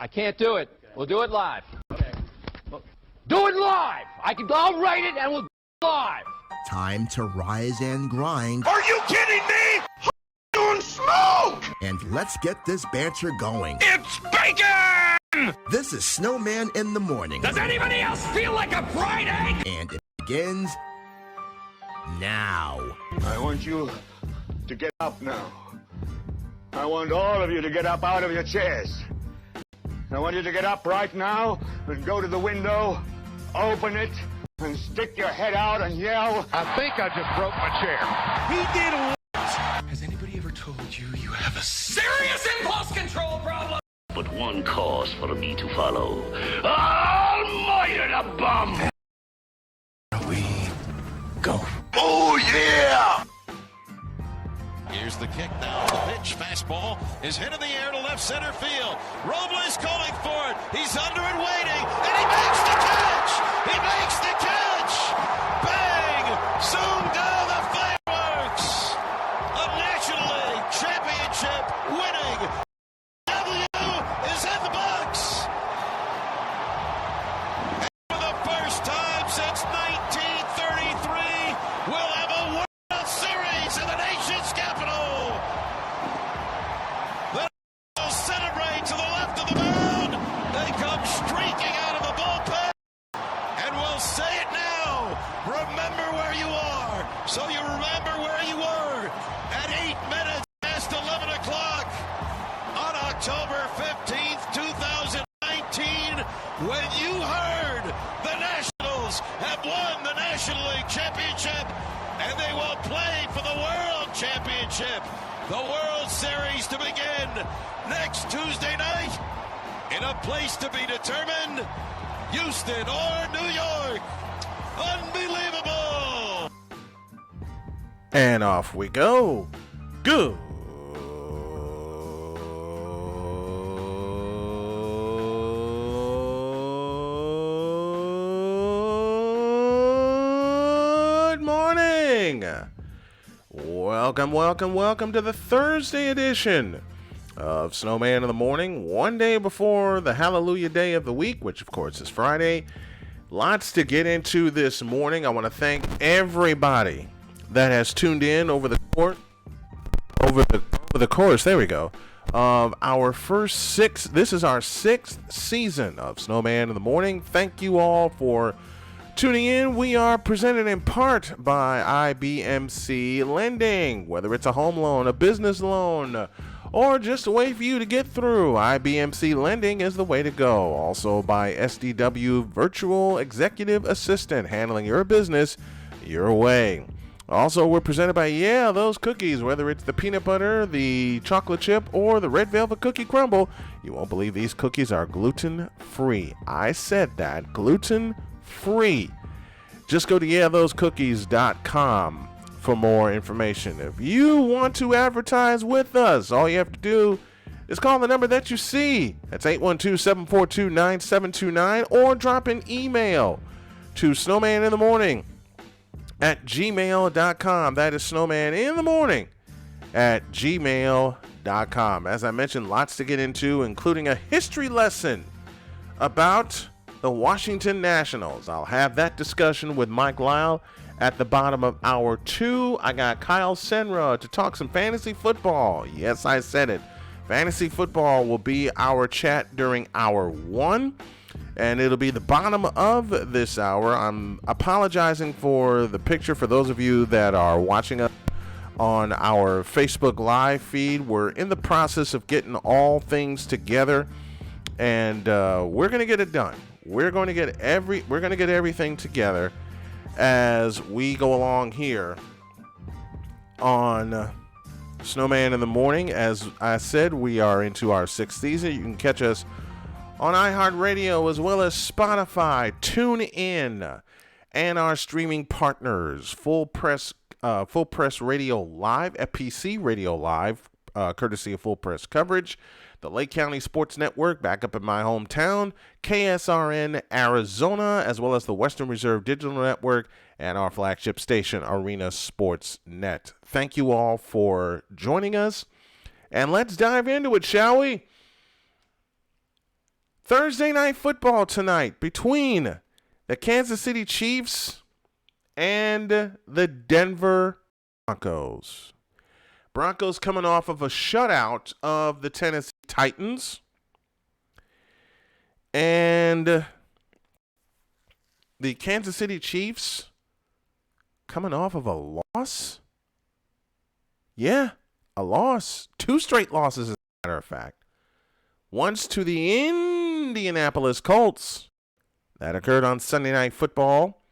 I can't do it. We'll do it live. Okay. Do it live! I'll write it and we'll do it live. Time to rise and grind. Are you kidding me? Doing smoke! And let's get this banter going. It's bacon! This is Snowman in the Morning. Does anybody else feel like a fried egg? And it begins now. I want you to get up now. I want all of you to get up out of your chairs. I want you to get up right now and go to the window, open it, and stick your head out and yell, I think I just broke my chair. He did what? Has anybody ever told you you have a serious impulse control problem? But one cause for me to follow. Almighty the bum! We go. Oh, yeah! Here's the kick now. The pitch, fastball is hit in the air to left center field. Robles calling for it. He's under it waiting, and he makes the catch! He makes the catch! Bang! Zoomed down the fireworks! A National League championship winning W is in the box! And for the first time since 1933, we'll have a World Series in the nation's capital! The Nationals celebrate to the left of the mound. They come streaking out of the bullpen. And we'll say it now. Remember where you are. So you remember where you were at 8 minutes past 11 o'clock on October 15th, 2019, when you heard the Nationals have won the National League Championship, and they will play for the World Championship, the World Series, to begin next Tuesday night in a place to be determined, Houston or New York. Unbelievable! And off we go. Good morning. Welcome to the Thursday edition of Snowman in the Morning, one day before the Hallelujah Day of the week, which of course is Friday. Lots to get into this morning. I want to thank everybody that has tuned in over the course. There we go. Of our first this is our sixth season of Snowman in the Morning. Thank you all for tuning in. We are presented in part by IBMC Lending. Whether it's a home loan, a business loan, or just a way for you to get through, IBMC Lending is the way to go. Also by SDW Virtual Executive Assistant, handling your business your way. Also, we're presented by those cookies, whether it's the peanut butter, the chocolate chip, or the red velvet cookie crumble. You won't believe these cookies are gluten-free. I said that, gluten-free. Just go to thetosecookies.com for more information. If you want to advertise with us, all you have to do is call the number that you see. That's 812-742-9729, or drop an email to snowmaninthemorning@gmail.com. That is snowmaninthemorning@gmail.com. As I mentioned, lots to get into, including a history lesson about the Washington Nationals. I'll have that discussion with Mike Lyle at the bottom of hour 2. I got Kyle Senra to talk some fantasy football. Yes, I said it. Fantasy football will be our chat during hour 1. And it'll be the bottom of this hour. I'm apologizing for the picture for those of you that are watching us on our Facebook Live feed. We're in the process of getting all things together, and we're going to get it done. We're going to get everything together as we go along here on Snowman in the Morning. As I said, we are into our 6th season. You can catch us on iHeartRadio as well as Spotify, TuneIn, and our streaming partners, Full Press Radio Live, FPC Radio Live, courtesy of Full Press Coverage, the Lake County Sports Network, back up in my hometown, KSRN Arizona, as well as the Western Reserve Digital Network, and our flagship station, Arena Sports Net. Thank you all for joining us, and let's dive into it, shall we? Thursday night football tonight between the Kansas City Chiefs and the Denver Broncos. Broncos coming off of a shutout of the Tennessee Titans. And the Kansas City Chiefs coming off of a loss. Yeah, a loss. 2 straight losses, as a matter of fact. Once to the Indianapolis Colts. That occurred on Sunday Night Football.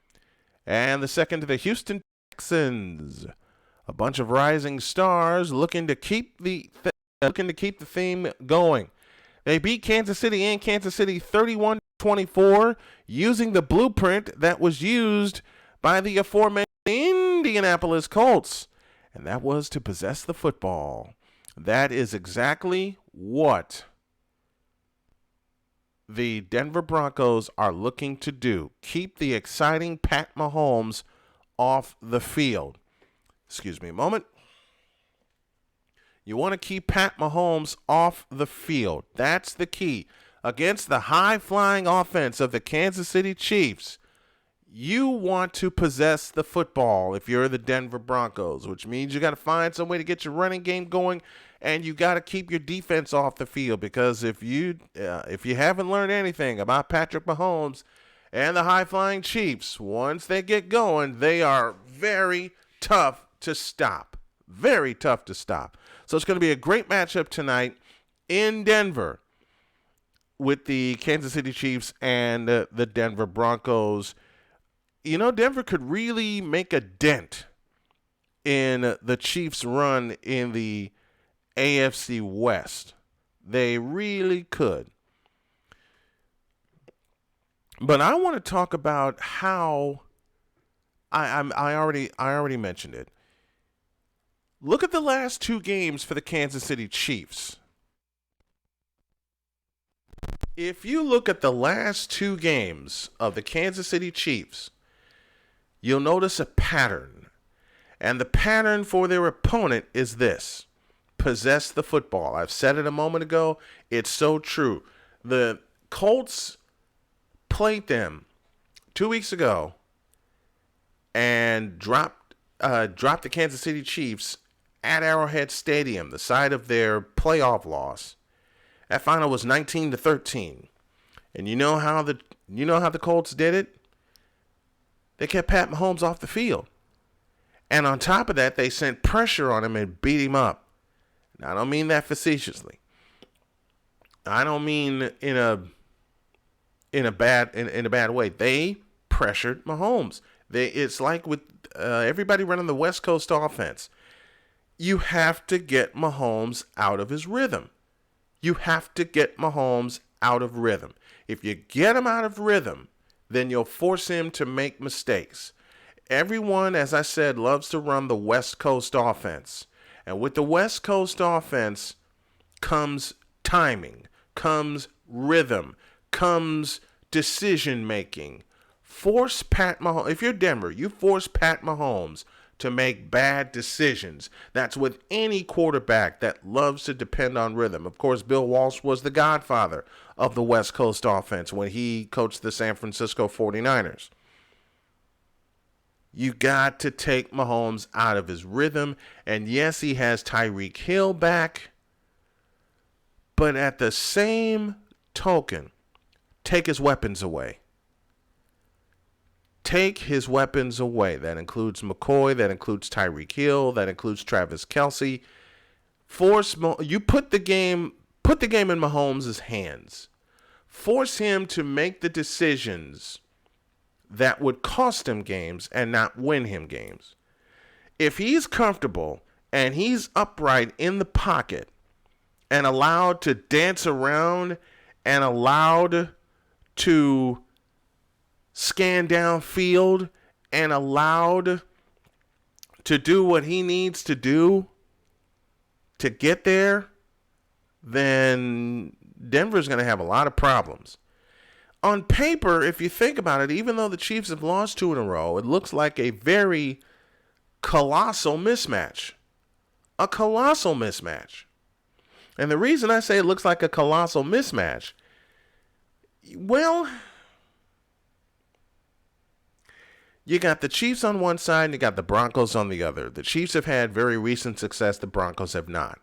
And the second to the Houston Texans. A bunch of rising stars looking to keep the theme going. They beat Kansas City and Kansas City 31-24 using the blueprint that was used by the aforementioned Indianapolis Colts. And that was to possess the football. That is exactly what the Denver Broncos are looking to do. Keep the exciting Pat Mahomes off the field. Excuse me a moment. You want to keep Pat Mahomes off the field. That's the key. Against the high-flying offense of the Kansas City Chiefs, you want to possess the football if you're the Denver Broncos, which means you got to find some way to get your running game going, and you got to keep your defense off the field, because if you haven't learned anything about Patrick Mahomes and the high-flying Chiefs, once they get going, they are very tough to stop. Very tough to stop. So it's going to be a great matchup tonight in Denver with the Kansas City Chiefs and the Denver Broncos. You know, Denver could really make a dent in the Chiefs' run in the AFC West. They really could. But I want to talk about how I already mentioned it. Look at the last 2 games for the Kansas City Chiefs. If you look at the last 2 games of the Kansas City Chiefs, you'll notice a pattern. And the pattern for their opponent is this: possess the football. I've said it a moment ago. It's so true. The Colts played them 2 weeks ago and dropped the Kansas City Chiefs at Arrowhead Stadium, the site of their playoff loss. That final was 19-13. And you know how the Colts did it? They kept Pat Mahomes off the field. And on top of that, they sent pressure on him and beat him up. Now, I don't mean that facetiously. I don't mean in a bad way. They pressured Mahomes. It's like with everybody running the West Coast offense. You have to get Mahomes out of his rhythm. You have to get Mahomes out of rhythm. If you get him out of rhythm, then you'll force him to make mistakes. Everyone, as I said, loves to run the West Coast offense. And with the West Coast offense comes timing, comes rhythm, comes decision making. Force Pat Mahomes. If you're Denver, you force Pat Mahomes to make bad decisions. That's with any quarterback that loves to depend on rhythm. Of course, Bill Walsh was the godfather of the West Coast offense when he coached the San Francisco 49ers. You got to take Mahomes out of his rhythm. And yes, he has Tyreek Hill back. But at the same token, take his weapons away. Take his weapons away. That includes McCoy. That includes Tyreek Hill. That includes Travis Kelce. You put the game in Mahomes' hands. Force him to make the decisions that would cost him games and not win him games. If he's comfortable and he's upright in the pocket and allowed to dance around and allowed to scan downfield and allowed to do what he needs to do to get there, then Denver's going to have a lot of problems. On paper, if you think about it, even though the Chiefs have lost 2 in a row, it looks like a very colossal mismatch. A colossal mismatch. And the reason I say it looks like a colossal mismatch Well, you got the Chiefs on one side and you got the Broncos on the other. The Chiefs have had very recent success. The Broncos have not.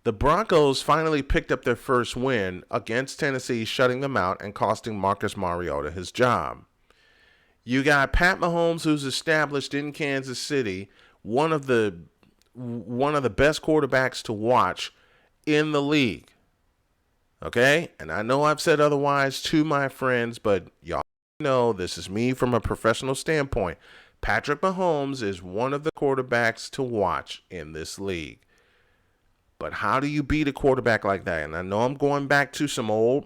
The Broncos finally picked up their first win against Tennessee, shutting them out and costing Marcus Mariota his job. You got Pat Mahomes, who's established in Kansas City, one of the best quarterbacks to watch in the league. Okay? And I know I've said otherwise to my friends, but y'all know this is me from a professional standpoint. Patrick Mahomes is one of the quarterbacks to watch in this league. But how do you beat a quarterback like that? And I know I'm going back to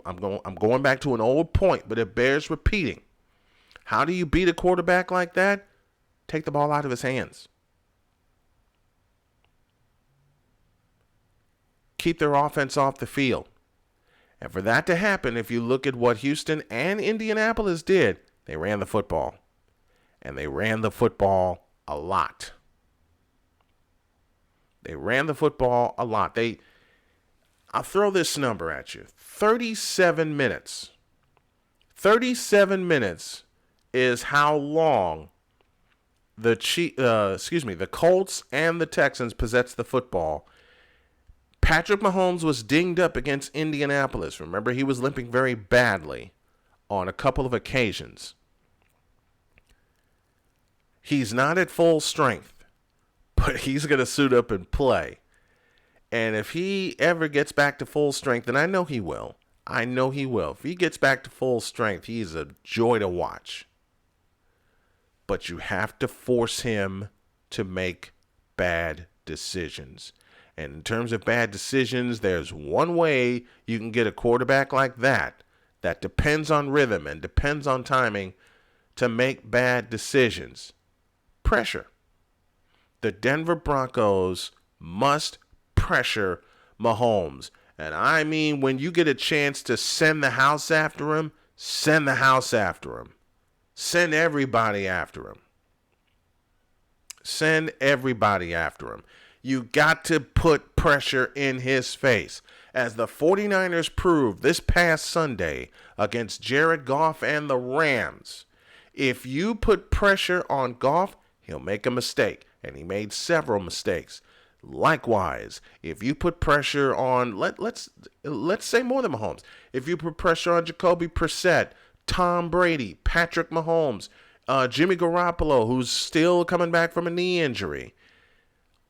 I'm going back to an old point, but it bears repeating. How do you beat a quarterback like that? Take the ball out of his hands. Keep their offense off the field. And for that to happen, if you look at what Houston and Indianapolis did, they ran the football. And they ran the football a lot. They ran the football a lot. I'll throw this number at you. 37 minutes. 37 minutes is how long the Colts and the Texans possessed the football. Patrick Mahomes was dinged up against Indianapolis. Remember, he was limping very badly on a couple of occasions. He's not at full strength, but he's going to suit up and play. And if he ever gets back to full strength, and I know he will. If he gets back to full strength, he's a joy to watch. But you have to force him to make bad decisions. And in terms of bad decisions, there's one way you can get a quarterback like that depends on rhythm and depends on timing to make bad decisions. Pressure. The Denver Broncos must pressure Mahomes. And I mean, when you get a chance to send the house after him, send the house after him. Send everybody after him. Send everybody after him. You got to put pressure in his face. As the 49ers proved this past Sunday against Jared Goff and the Rams, if you put pressure on Goff, he'll make a mistake. And he made several mistakes. Likewise, if you put pressure on, let's say more than Mahomes. If you put pressure on Jacoby Brissett, Tom Brady, Patrick Mahomes, Jimmy Garoppolo, who's still coming back from a knee injury.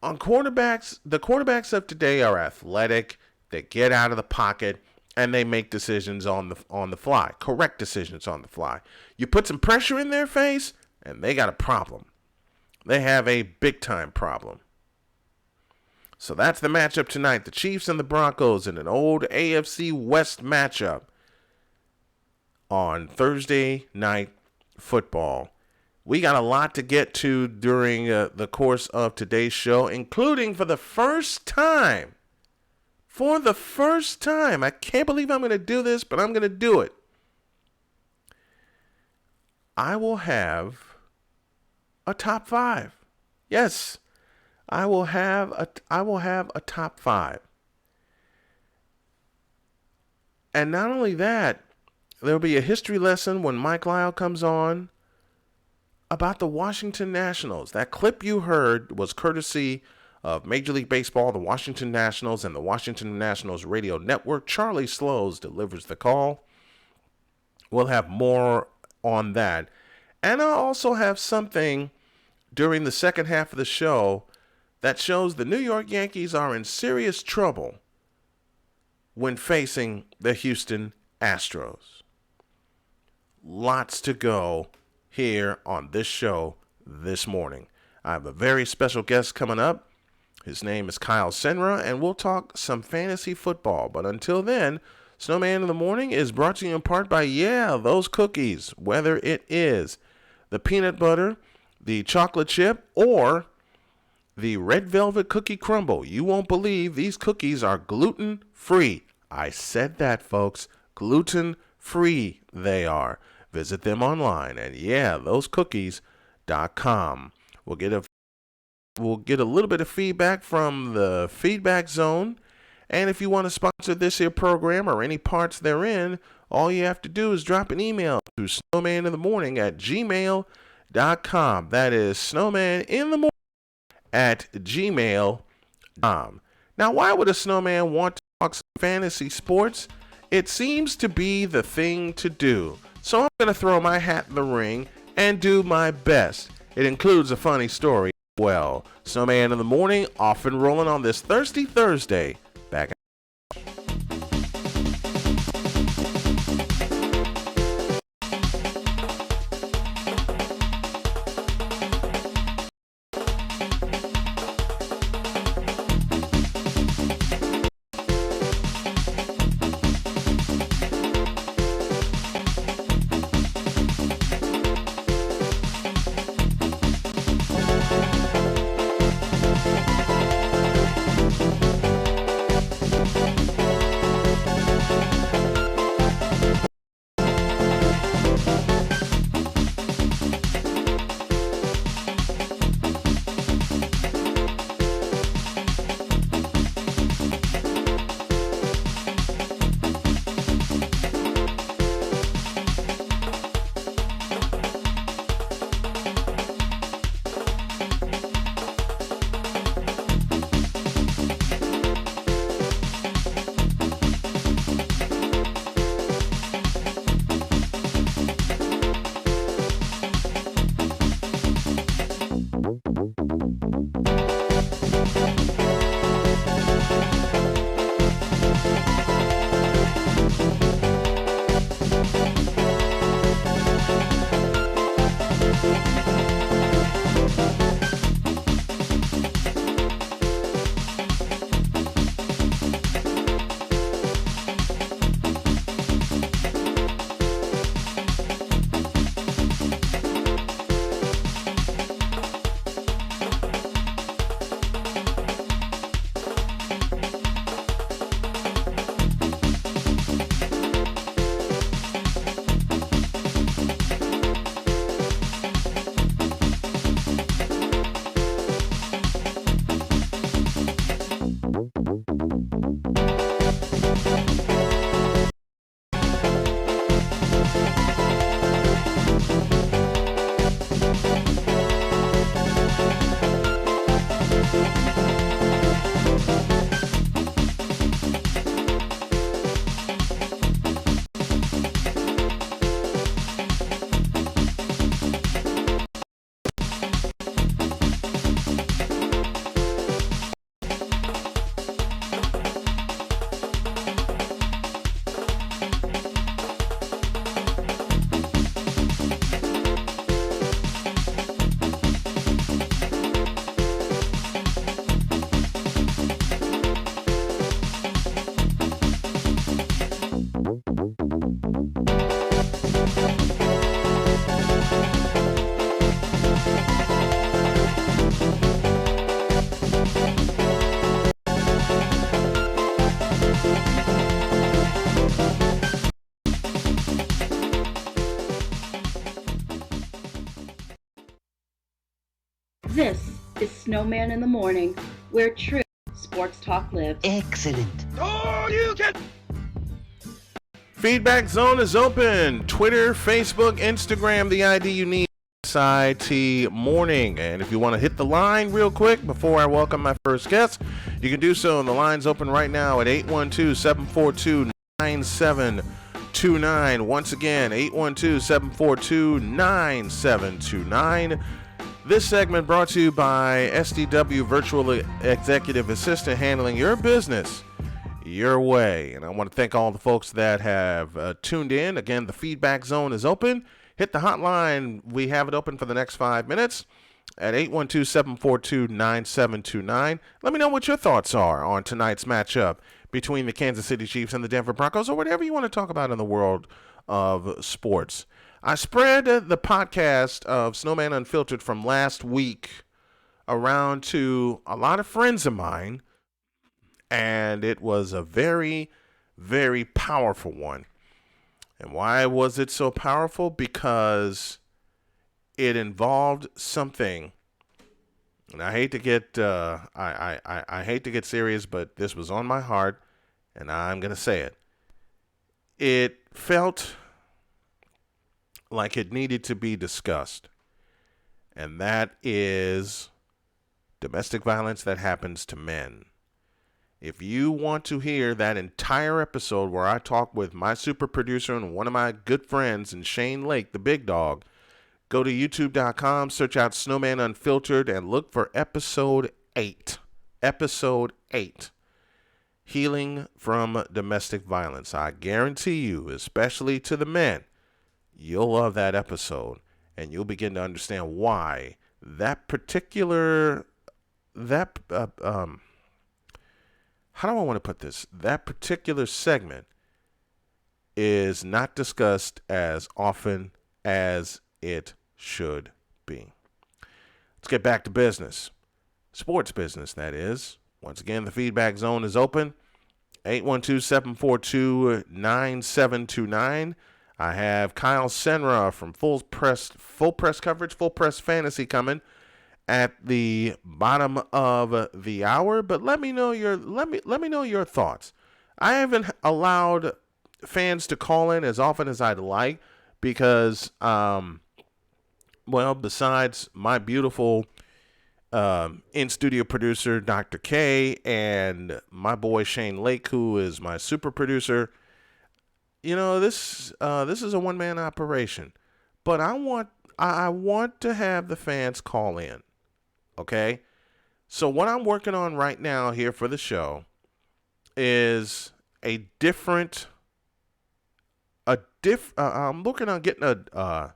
On quarterbacks, the quarterbacks of today are athletic. They get out of the pocket and they make decisions on the fly, correct decisions on the fly. You put some pressure in their face and they got a problem. They have a big time problem. So that's the matchup tonight. The Chiefs and the Broncos in an old AFC West matchup on Thursday Night Football. We got a lot to get to during the course of today's show, including for the first time, I can't believe I'm going to do this, but I'm going to do it. I will have a top 5. Yes, I will have a top 5. And not only that, there'll be a history lesson when Mike Lyle comes on about the Washington Nationals. That clip you heard was courtesy of Major League Baseball, the Washington Nationals, and the Washington Nationals Radio Network. Charlie Slows delivers the call. We'll have more on that. And I'll also have something during the second half of the show that shows the New York Yankees are in serious trouble when facing the Houston Astros. Lots to go here on this show this morning. I have a very special guest coming up. His name is Kyle Senra, and we'll talk some fantasy football. But until then, Snowman in the Morning is brought to you in part by, those cookies, whether it is the peanut butter, the chocolate chip, or the red velvet cookie crumble. You won't believe these cookies are gluten-free. I said that, folks. Gluten-free they are. Visit them online at thosecookies.com. We'll get a little bit of feedback from the feedback zone, And if you want to sponsor this here program or any parts therein, all you have to do is drop an email to snowmaninthemorning@gmail.com. That is snowmaninthemorning@gmail.com. Now, why would a snowman want to talk some fantasy sports? It seems to be the thing to do. So I'm going to throw my hat in the ring and do my best. It includes a funny story as well. Snowman in the Morning, off and rolling on this Thirsty Thursday. Back. This is Snowman in the Morning, where true sports talk lives. Excellent. Oh, you can. Feedback zone is open. Twitter, Facebook, Instagram, the ID you need. SIT Morning. And if you want to hit the line real quick before I welcome my first guest, you can do so. And the line's open right now at 812-742-9729. Once again, 812-742-9729. This segment brought to you by SDW Virtual Executive Assistant, handling your business your way. And I want to thank all the folks that have tuned in. Again, the feedback zone is open. Hit the hotline. We have it open for the next 5 minutes at 812-742-9729. Let me know what your thoughts are on tonight's matchup between the Kansas City Chiefs and the Denver Broncos, or whatever you want to talk about in the world of sports. I spread the podcast of Snowman Unfiltered from last week around to a lot of friends of mine, and it was a very, very powerful one. And why was it so powerful? Because it involved something And I hate to get I hate to get serious, but this was on my heart, and I'm gonna say it. It felt like it needed to be discussed, and that is domestic violence that happens to men. If you want to hear that entire episode where I talk with my super producer and one of my good friends, and Shane Lake, the big dog, go to youtube.com, search out Snowman Unfiltered, and look for episode 8. Episode 8. Healing from domestic violence. I guarantee you, especially to the men, you'll love that episode, and you'll begin to understand why that particular, how do I want to put this? That particular segment is not discussed as often as it should be. Let's get back to business. Sports business, that is. Once again, the feedback zone is open. 812-742-9729. I have Kyle Senra from Full Press Coverage, Full Press Fantasy coming at the bottom of the hour, but let me know your thoughts. I haven't allowed fans to call in as often as I'd like because besides my beautiful in-studio producer Dr. K and my boy Shane Lake, who is my super producer, this is a one-man operation, but I want to have the fans call in. Okay, so what I'm working on right now here for the show is I'm looking on getting a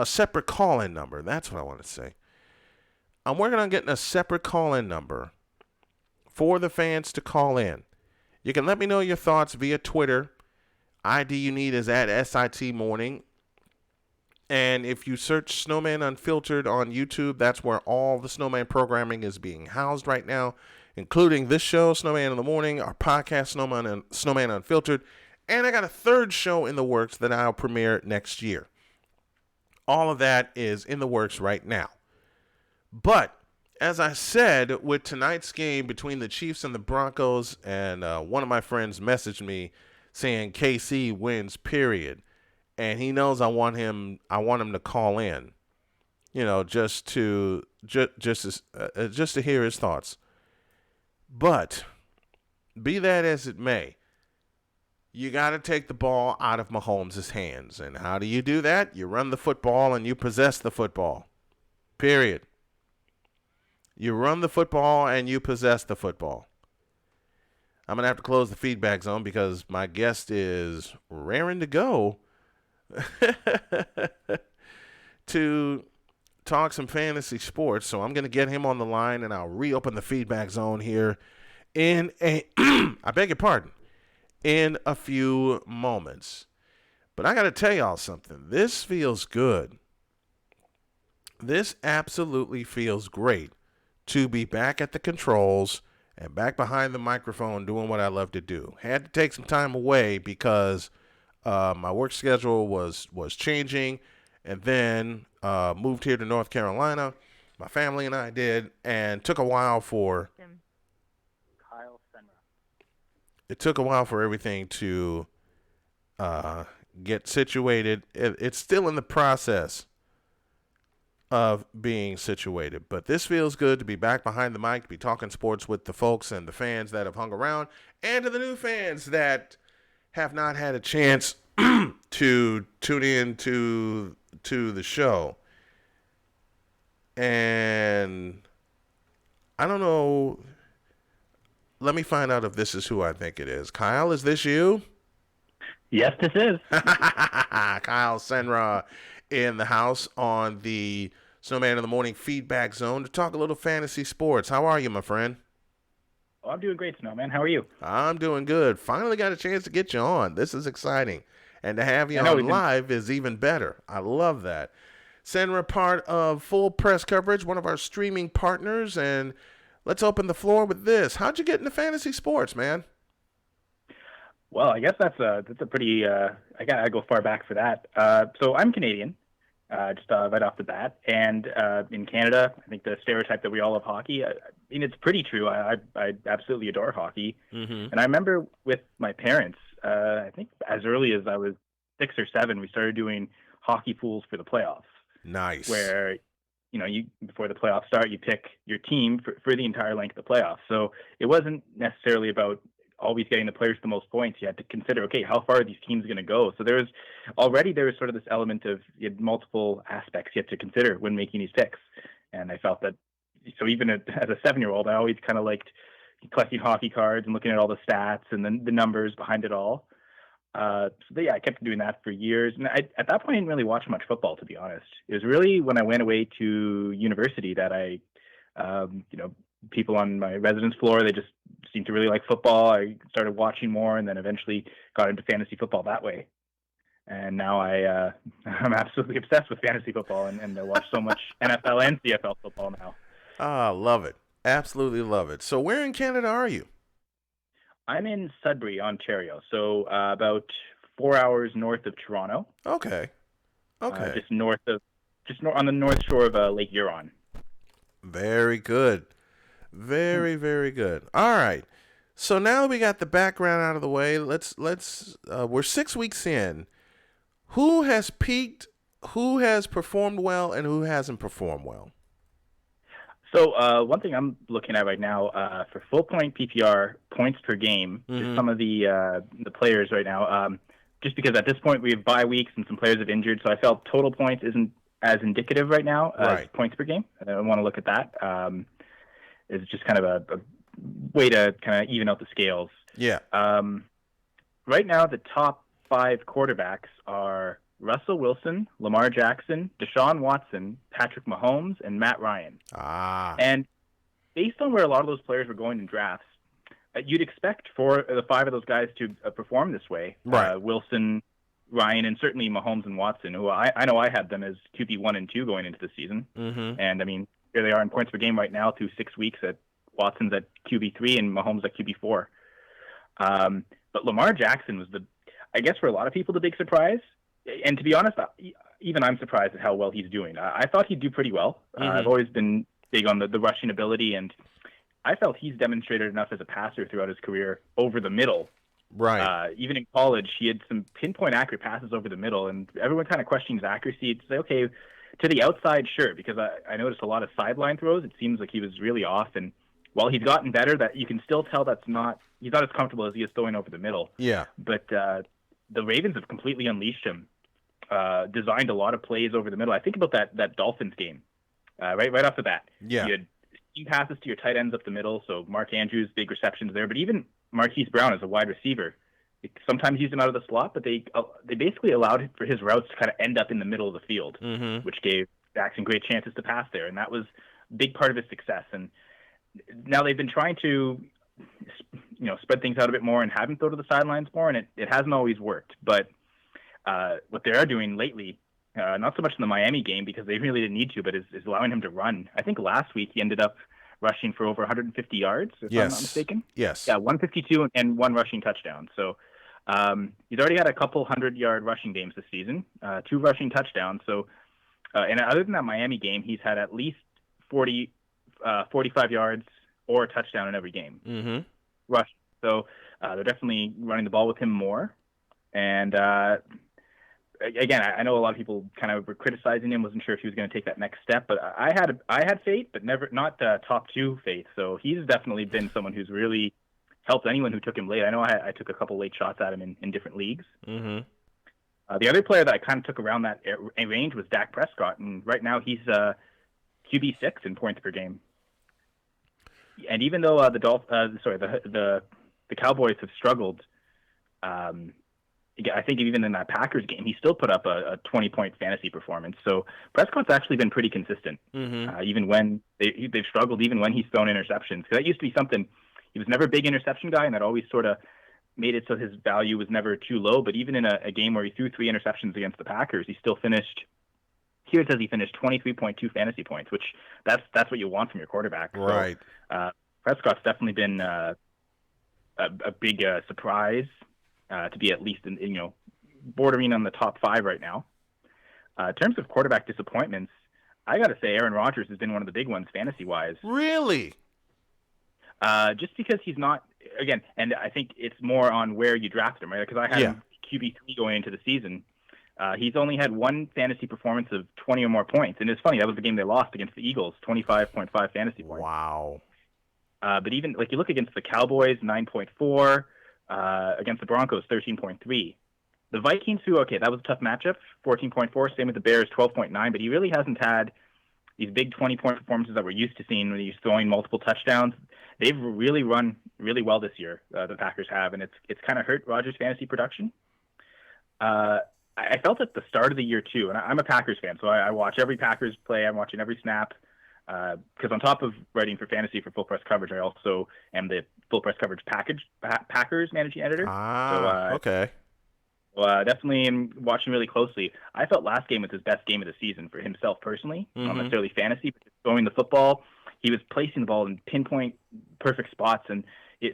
separate call-in number. That's what I want to say. I'm working on getting a separate call-in number for the fans to call in. You can let me know your thoughts via Twitter. ID you need is at SIT Morning. And if you search Snowman Unfiltered on YouTube, that's where all the Snowman programming is being housed right now, including this show, Snowman in the Morning, our podcast, Snowman Unfiltered, and I got a third show in the works that I'll premiere next year. All of that is in the works right now. But, as I said, with tonight's game between the Chiefs and the Broncos, and one of my friends messaged me saying KC wins, period. And he knows I want him to call in, just to hear his thoughts. But be that as it may, you got to take the ball out of Mahomes' hands. And how do you do that? You run the football and you possess the football. Period. You run the football and you possess the football. I'm going to have to close the feedback zone because my guest is raring to go to talk some fantasy sports. So I'm going to get him on the line and I'll reopen the feedback zone here in I beg your pardon, in a few moments. But I got to tell y'all something. This feels good. This absolutely feels great to be back at the controls and back behind the microphone doing what I love to do. Had to take some time away because my work schedule was changing, and then moved here to North Carolina. My family and I did, and took a while for Kyle Senra. It took a while for everything to get situated. It's still in the process of being situated, but this feels good to be back behind the mic, to be talking sports with the folks and the fans that have hung around, and to the new fans that have not had a chance to tune in to the show. And I don't know. Let me find out if this is who I think it is. Kyle, is this you? Yes, this is. Kyle Senra in the house on the Snowman in the Morning feedback zone to talk a little fantasy sports. How are you, my friend? Oh, I'm doing great, Snowman. How are you? I'm doing good. Finally got a chance to get you on. This is exciting. And to have you on live is even better. I love that. Senra, part of Full Press Coverage, one of our streaming partners. And let's open the floor with this. How'd you get into fantasy sports, man? Well, I guess that's a pretty, I gotta go far back for that. So I'm Canadian. just right off the bat. And in Canada, I think the stereotype that we all love hockey, I mean, it's pretty true. I absolutely adore hockey. Mm-hmm. And I remember with my parents, I think as early as I was 6 or 7, we started doing hockey pools for the playoffs. Nice. Where, you before the playoffs start, you pick your team for the entire length of the playoffs. So it wasn't necessarily about always getting the players the most points. You had to consider, okay, how far are these teams going to go? So there was sort of this element of multiple aspects you had to consider when making these picks. And I felt that, so even as a 7-year-old, I always kind of liked collecting hockey cards and looking at all the stats and then the numbers behind it all. I kept doing that for years. And at that point, I didn't really watch much football, to be honest. It was really when I went away to university that I, people on my residence floor, they just seemed to really like football. I started watching more and then eventually got into fantasy football that way. And now I'm absolutely obsessed with fantasy football and I watch so much NFL and CFL football now. Ah, love it. Absolutely love it. So where in Canada are you? I'm in Sudbury, Ontario, so about 4 hours north of Toronto. Okay. Just on the north shore of Lake Huron. Very good. Very, very good. All right. So now we got the background out of the way. Let's we're 6 weeks in. Who has peaked, who has performed well, and who hasn't performed well? So one thing I'm looking at right now for full point PPR points per game is some of the players right now. Just because at this point we have bye weeks and some players have injured, so I felt total points isn't as indicative right now as points per game. I want to look at that. It's just kind of a way to kind of even out the scales. Yeah. Right now, the top 5 quarterbacks are Russell Wilson, Lamar Jackson, Deshaun Watson, Patrick Mahomes, and Matt Ryan. And based on where a lot of those players were going in drafts, you'd expect for the 5 of those guys to perform this way. Right. Wilson, Ryan, and certainly Mahomes and Watson, who I know I had them as QB 1 and 2 going into the season. Mm-hmm. And, I mean, here they are in points per game right now through 6 weeks. Watson's at QB 3 and Mahomes at QB 4. But Lamar Jackson was I guess for a lot of people, the big surprise. And to be honest, even I'm surprised at how well he's doing. I thought he'd do pretty well. I've always been big on the rushing ability, and I felt he's demonstrated enough as a passer throughout his career over the middle. Right. Even in college, he had some pinpoint accurate passes over the middle, and everyone kind of questions accuracy. It's like, okay, to the outside, sure, because I noticed a lot of sideline throws. It seems like he was really off, and while he's gotten better, that you can still tell he's not as comfortable as he is throwing over the middle. Yeah. But the Ravens have completely unleashed him. Designed a lot of plays over the middle. I think about that Dolphins game, right off the bat. Yeah. You had steam passes to your tight ends up the middle, so Mark Andrews, big receptions there. But even Marquise Brown as a wide receiver, sometimes used him out of the slot, but they basically allowed for his routes to kind of end up in the middle of the field, which gave Jackson great chances to pass there, and that was a big part of his success. And now they've been trying to spread things out a bit more and have him throw to the sidelines more, and it hasn't always worked. But what they are doing lately, not so much in the Miami game because they really didn't need to, but is allowing him to run. I think last week he ended up rushing for over 150 yards, if I'm not mistaken. Yes. Yeah, 152 and 1 rushing touchdown. So he's already had a couple 100-yard rushing games this season, 2 rushing touchdowns. So, and other than that Miami game, he's had at least 45 yards or a touchdown in every game. Rush. So they're definitely running the ball with him more. And again, I know a lot of people kind of were criticizing him, wasn't sure if he was going to take that next step, but I had faith, but not top 2 faith. So he's definitely been someone who's really helped anyone who took him late. I know I took a couple late shots at him in different leagues. The other player that I kind of took around that range was Dak Prescott, and right now he's QB 6 in points per game. And even though the Cowboys have struggled, I think even in that Packers game, he still put up a 20-point fantasy performance. So Prescott's actually been pretty consistent, even when they've struggled, even when he's thrown interceptions. Because that used to be something, he was never a big interception guy, and that always sort of made it so his value was never too low. But even in a game where he threw 3 interceptions against the Packers, he still finished, here it says he finished 23.2 fantasy points, which that's what you want from your quarterback. Right. So, Prescott's definitely been a big surprise. To be at least in bordering on the top 5 right now. In terms of quarterback disappointments, I got to say Aaron Rodgers has been one of the big ones fantasy-wise. Really? Just because he's not, again, and I think it's more on where you draft him, right? Because I had him QB3 going into the season. He's only had one fantasy performance of 20 or more points. And it's funny, that was the game they lost against the Eagles, 25.5 fantasy points. Wow. But even, like, you look against the Cowboys, 9.4, against the Broncos, 13.3. The Vikings, who, okay, that was a tough matchup, 14.4. Same with the Bears, 12.9. But he really hasn't had these big 20-point performances that we're used to seeing when he's throwing multiple touchdowns. They've really run really well this year, the Packers have, and it's kind of hurt Rodgers' fantasy production. I felt at the start of the year, too, and I'm a Packers fan, so I watch every Packers play. I'm watching every snap, because on top of writing for fantasy for Full Press Coverage, I also am the Full Press Coverage Packers managing editor. Okay. Definitely am watching really closely. I felt last game was his best game of the season for himself personally, not necessarily fantasy, but just throwing the football. He was placing the ball in pinpoint perfect spots, and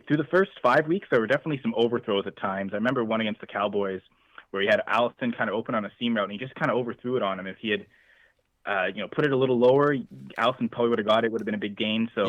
through the first 5 weeks, there were definitely some overthrows at times. I remember one against the Cowboys where he had Allison kind of open on a seam route, and he just kind of overthrew it on him. If he had, put it a little lower, Allison probably would have got it. Would have been a big gain. So,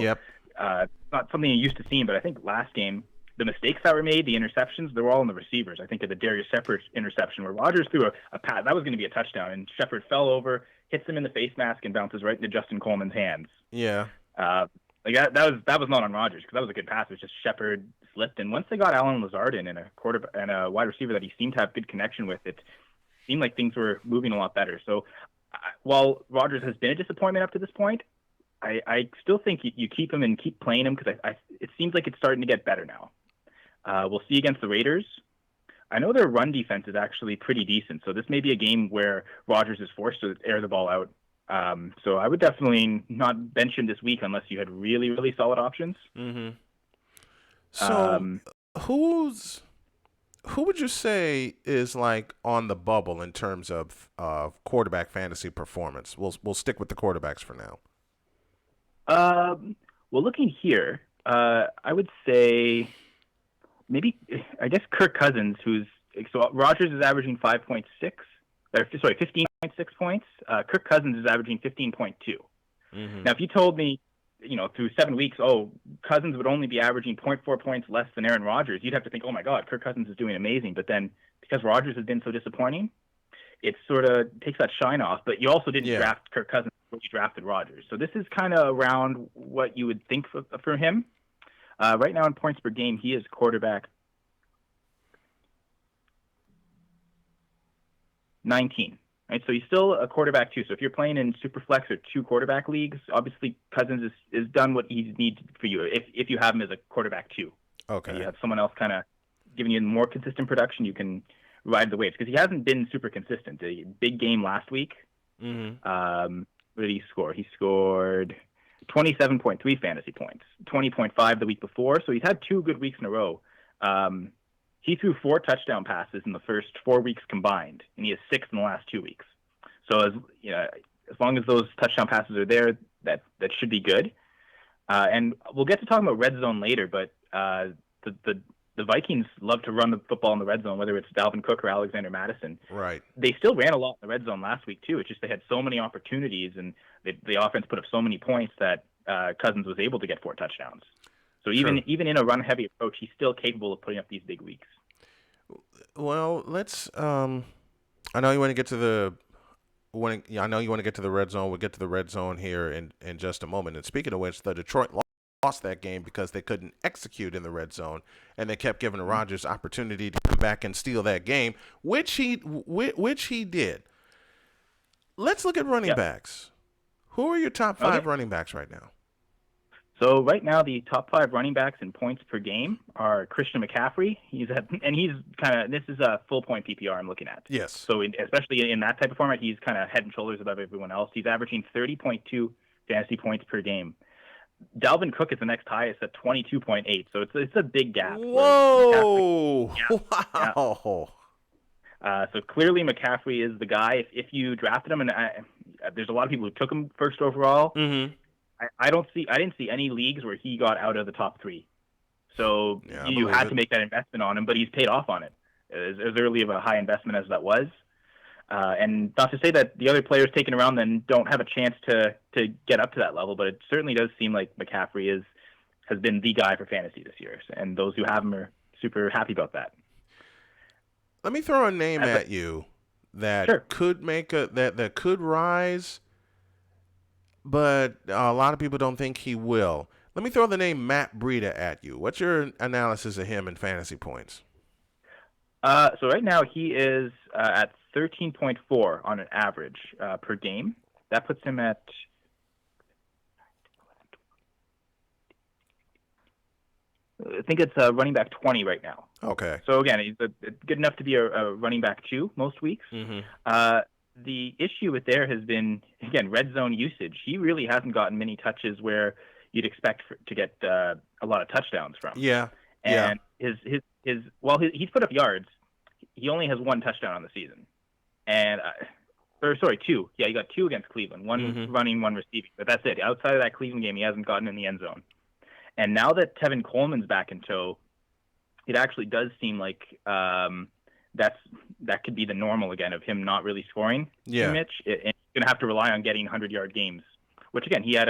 not something you're used to seeing. But I think last game, the mistakes that were made, the interceptions, they were all in the receivers. I think of the Darius Shepard interception where Rodgers threw a pass that was going to be a touchdown, and Shepard fell over, hits him in the face mask, and bounces right into Justin Coleman's hands. Yeah. That was not on Rodgers because that was a good pass. It was just Shepard slipped, and once they got Allen Lazard in and a wide receiver that he seemed to have good connection with, it seemed like things were moving a lot better. So while Rodgers has been a disappointment up to this point, I still think you keep him and keep playing him because it seems like it's starting to get better now. We'll see against the Raiders. I know their run defense is actually pretty decent, so this may be a game where Rodgers is forced to air the ball out. So I would definitely not bench him this week unless you had really, really solid options. Mm-hmm. So who would you say is like on the bubble in terms of quarterback fantasy performance? We'll stick with the quarterbacks for now. Well, looking here, I would say maybe, I guess Kirk Cousins, so Rodgers is averaging 15.6 points. Kirk Cousins is averaging 15.2. Now, if you told me, through 7 weeks, Cousins would only be averaging 0.4 points less than Aaron Rodgers, you'd have to think, oh my God, Kirk Cousins is doing amazing. But then because Rodgers has been so disappointing, it sort of takes that shine off. But you also didn't draft Kirk Cousins when you drafted Rodgers. So this is kind of around what you would think for him. Right now in points per game, he is quarterback 19. Right, so he's still a quarterback too. So if you're playing in Superflex or 2 quarterback leagues, obviously Cousins is done what he needs for you. If you have him as a quarterback 2, okay, you have someone else kind of giving you more consistent production, you can ride the waves because he hasn't been super consistent. A big game last week. What did he score? He scored 27.3 fantasy points, 20.5 the week before. So he's had 2 good weeks in a row. He threw 4 touchdown passes in the first 4 weeks combined, and he has 6 in the last 2 weeks. So as long as those touchdown passes are there, that should be good. And we'll get to talking about red zone later, but the Vikings love to run the football in the red zone, whether it's Dalvin Cook or Alexander Madison. Right. They still ran a lot in the red zone last week too. It's just they had so many opportunities, and the offense put up so many points that Cousins was able to get 4 touchdowns. So even in a run-heavy approach, he's still capable of putting up these big weeks. Well, let's. I know you want to get to the. I know you want to get to the red zone. We'll get to the red zone here in just a moment. And speaking of which, the Detroit lost that game because they couldn't execute in the red zone, and they kept giving Rodgers opportunity to come back and steal that game, which he did. Let's look at running backs. Who are your top 5 running backs right now? So right now, the top 5 running backs in points per game are Christian McCaffrey. This is a full point PPR I'm looking at. Yes. So especially in that type of format, he's kind of head and shoulders above everyone else. He's averaging 30.2 fantasy points per game. Dalvin Cook is the next highest at 22.8. So it's a big gap. Whoa! Wow. So clearly McCaffrey is the guy. If you drafted him, and there's a lot of people who took him first overall. Mm-hmm. I didn't see any leagues where he got out of the top 3. So you had to make that investment on him, but he's paid off on it as early of a high investment as that was. And not to say that the other players taken around then don't have a chance to get up to that level, but it certainly does seem like McCaffrey has been the guy for fantasy this year, and those who have him are super happy about that. Let me throw a name at you that could make that could rise, but a lot of people don't think he will. Let me throw the name Matt Breida at you. What's your analysis of him in fantasy points? So right now he is at 13.4 on an average per game. That puts him at I think it's running back 20 right now. Okay. So again, he's good enough to be a running back 2 most weeks. Mm-hmm. The issue with there has been, again, red zone usage. He really hasn't gotten many touches where you'd expect to get a lot of touchdowns from. Yeah. And he's put up yards. He only has 1 touchdown on the season. And, 2. Yeah, he got 2 against Cleveland. 1 running, 1 receiving. But that's it. Outside of that Cleveland game, he hasn't gotten in the end zone. And now that Tevin Coleman's back in tow, it actually does seem like that could be the normal again of him not really scoring too much. And he's going to have to rely on getting 100-yard games, which, again, he had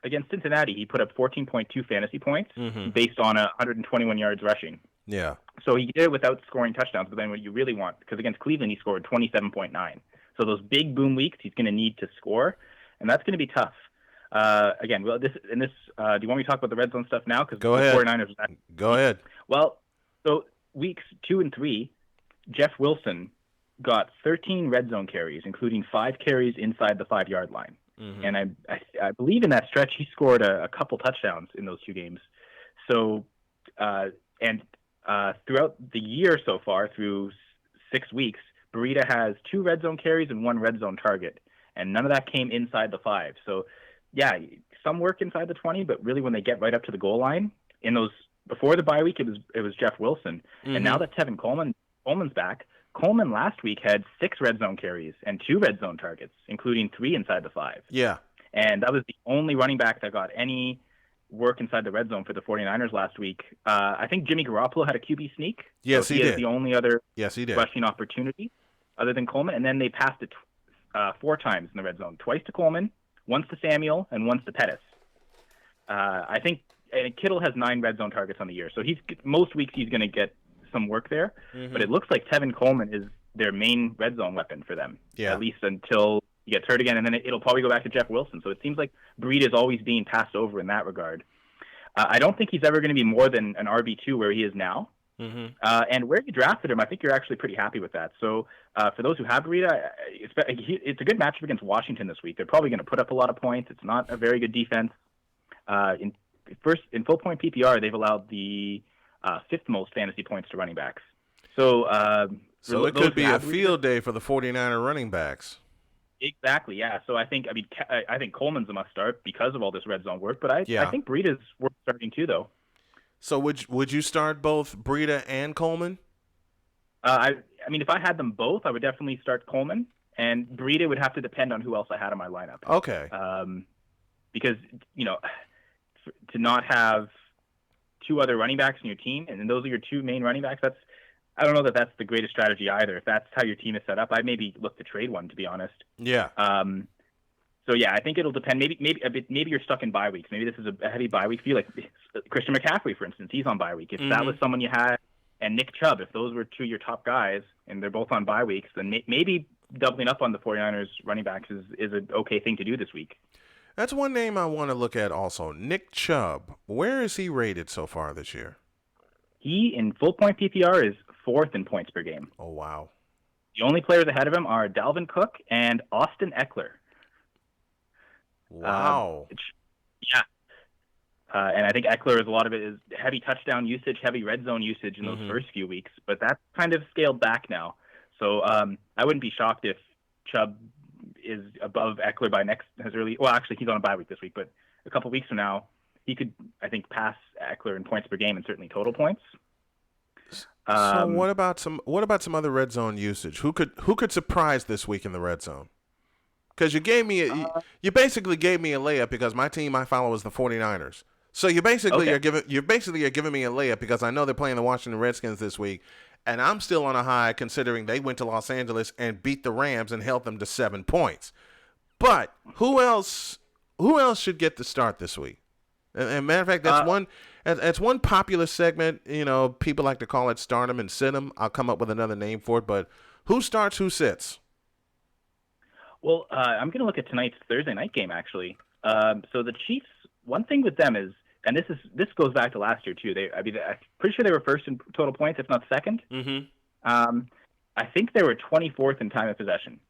against Cincinnati, he put up 14.2 fantasy points based on 121 yards rushing. Yeah. So he did it without scoring touchdowns, but then what you really want, because against Cleveland, he scored 27.9. So those big boom weeks, he's going to need to score, and that's going to be tough. Again, do you want me to talk about the red zone stuff now? Because Go ahead. 49ers. Go ahead. Well, so weeks 2 and 3, Jeff Wilson got 13 red zone carries, including 5 carries inside the 5-yard line. Mm-hmm. And I believe in that stretch he scored a couple touchdowns in those 2 games. So throughout the year so far, through 6 weeks, Breida has 2 red zone carries and 1 red zone target, and none of that came inside the 5. So, yeah, some work inside the 20, but really when they get right up to the goal line, in those before the bye week, it was Jeff Wilson, and now that Tevin Coleman's back, Coleman last week had 6 red zone carries and 2 red zone targets, including 3 inside the 5. Yeah, and that was the only running back that got any work inside the red zone for the 49ers last week. I think Jimmy Garoppolo had a QB sneak. Yes, so he did. Is the only other rushing opportunity other than Coleman, and then they passed it 4 times in the red zone, twice to Coleman, once to Samuel, and once to Pettis. I think Kittle has 9 red zone targets on the year, so most weeks he's going to get some work there. Mm-hmm. But it looks like Tevin Coleman is their main red zone weapon for them, at least until he gets hurt again, and then it'll probably go back to Jeff Wilson. So it seems like Breida is always being passed over in that regard. I don't think he's ever going to be more than an RB2 where he is now. Mm-hmm. And where you drafted him, I think you're actually pretty happy with that. So for those who have Breida, it's a good matchup against Washington this week. They're probably going to put up a lot of points. It's not a very good defense. In full point PPR, they've allowed the 5th most fantasy points to running backs. So it could be a field day for the 49er running backs. Exactly, yeah. So I think Coleman's a must start because of all this red zone work, but I think Breida's worth starting too, though. So would you start both Breida and Coleman? I mean, if I had them both, I would definitely start Coleman, and Breida would have to depend on who else I had in my lineup. Okay. Because to not have 2 other running backs in your team, and then those are your 2 main running backs, I don't know that that's the greatest strategy either. If that's how your team is set up, I'd maybe look to trade one, to be honest. Yeah. So yeah, I think it'll depend. Maybe you're stuck in bye weeks. Maybe this is a heavy bye week for you. Like Christian McCaffrey, for instance, he's on bye week. If that was someone you had, and Nick Chubb, if those were 2 of your top guys, and they're both on bye weeks, then maybe doubling up on the 49ers running backs is an okay thing to do this week. That's one name I want to look at also. Nick Chubb. Where is he rated so far this year? He, in full point PPR, is 4th in points per game. Oh, wow. The only players ahead of him are Dalvin Cook and Austin Eckler. Wow. And I think Eckler, a lot of it is heavy touchdown usage, heavy red zone usage in those first few weeks, but that's kind of scaled back now. So I wouldn't be shocked if Chubb is above Eckler by actually he's on a bye week this week, but a couple weeks from now, he could, I think, pass Eckler in points per game and certainly total points. So what about some other red zone usage? Who could surprise this week in the red zone? Because you basically gave me a layup because my team I follow is the 49ers. So you basically are giving me a layup because I know they're playing the Washington Redskins this week, And I'm still on a high considering they went to Los Angeles and beat the Rams and held them to 7 points. But who else should get the start this week? And matter of fact, that's one popular segment. You know, people like to call it start 'em and sit 'em. I'll come up with another name for it. But who starts, who sits? Well, I'm going to look at tonight's Thursday night game, actually. So the Chiefs, one thing with them is, and this goes back to last year too. I'm pretty sure they were first in total points, if not second. Mm-hmm. I think they were 24th in time of possession.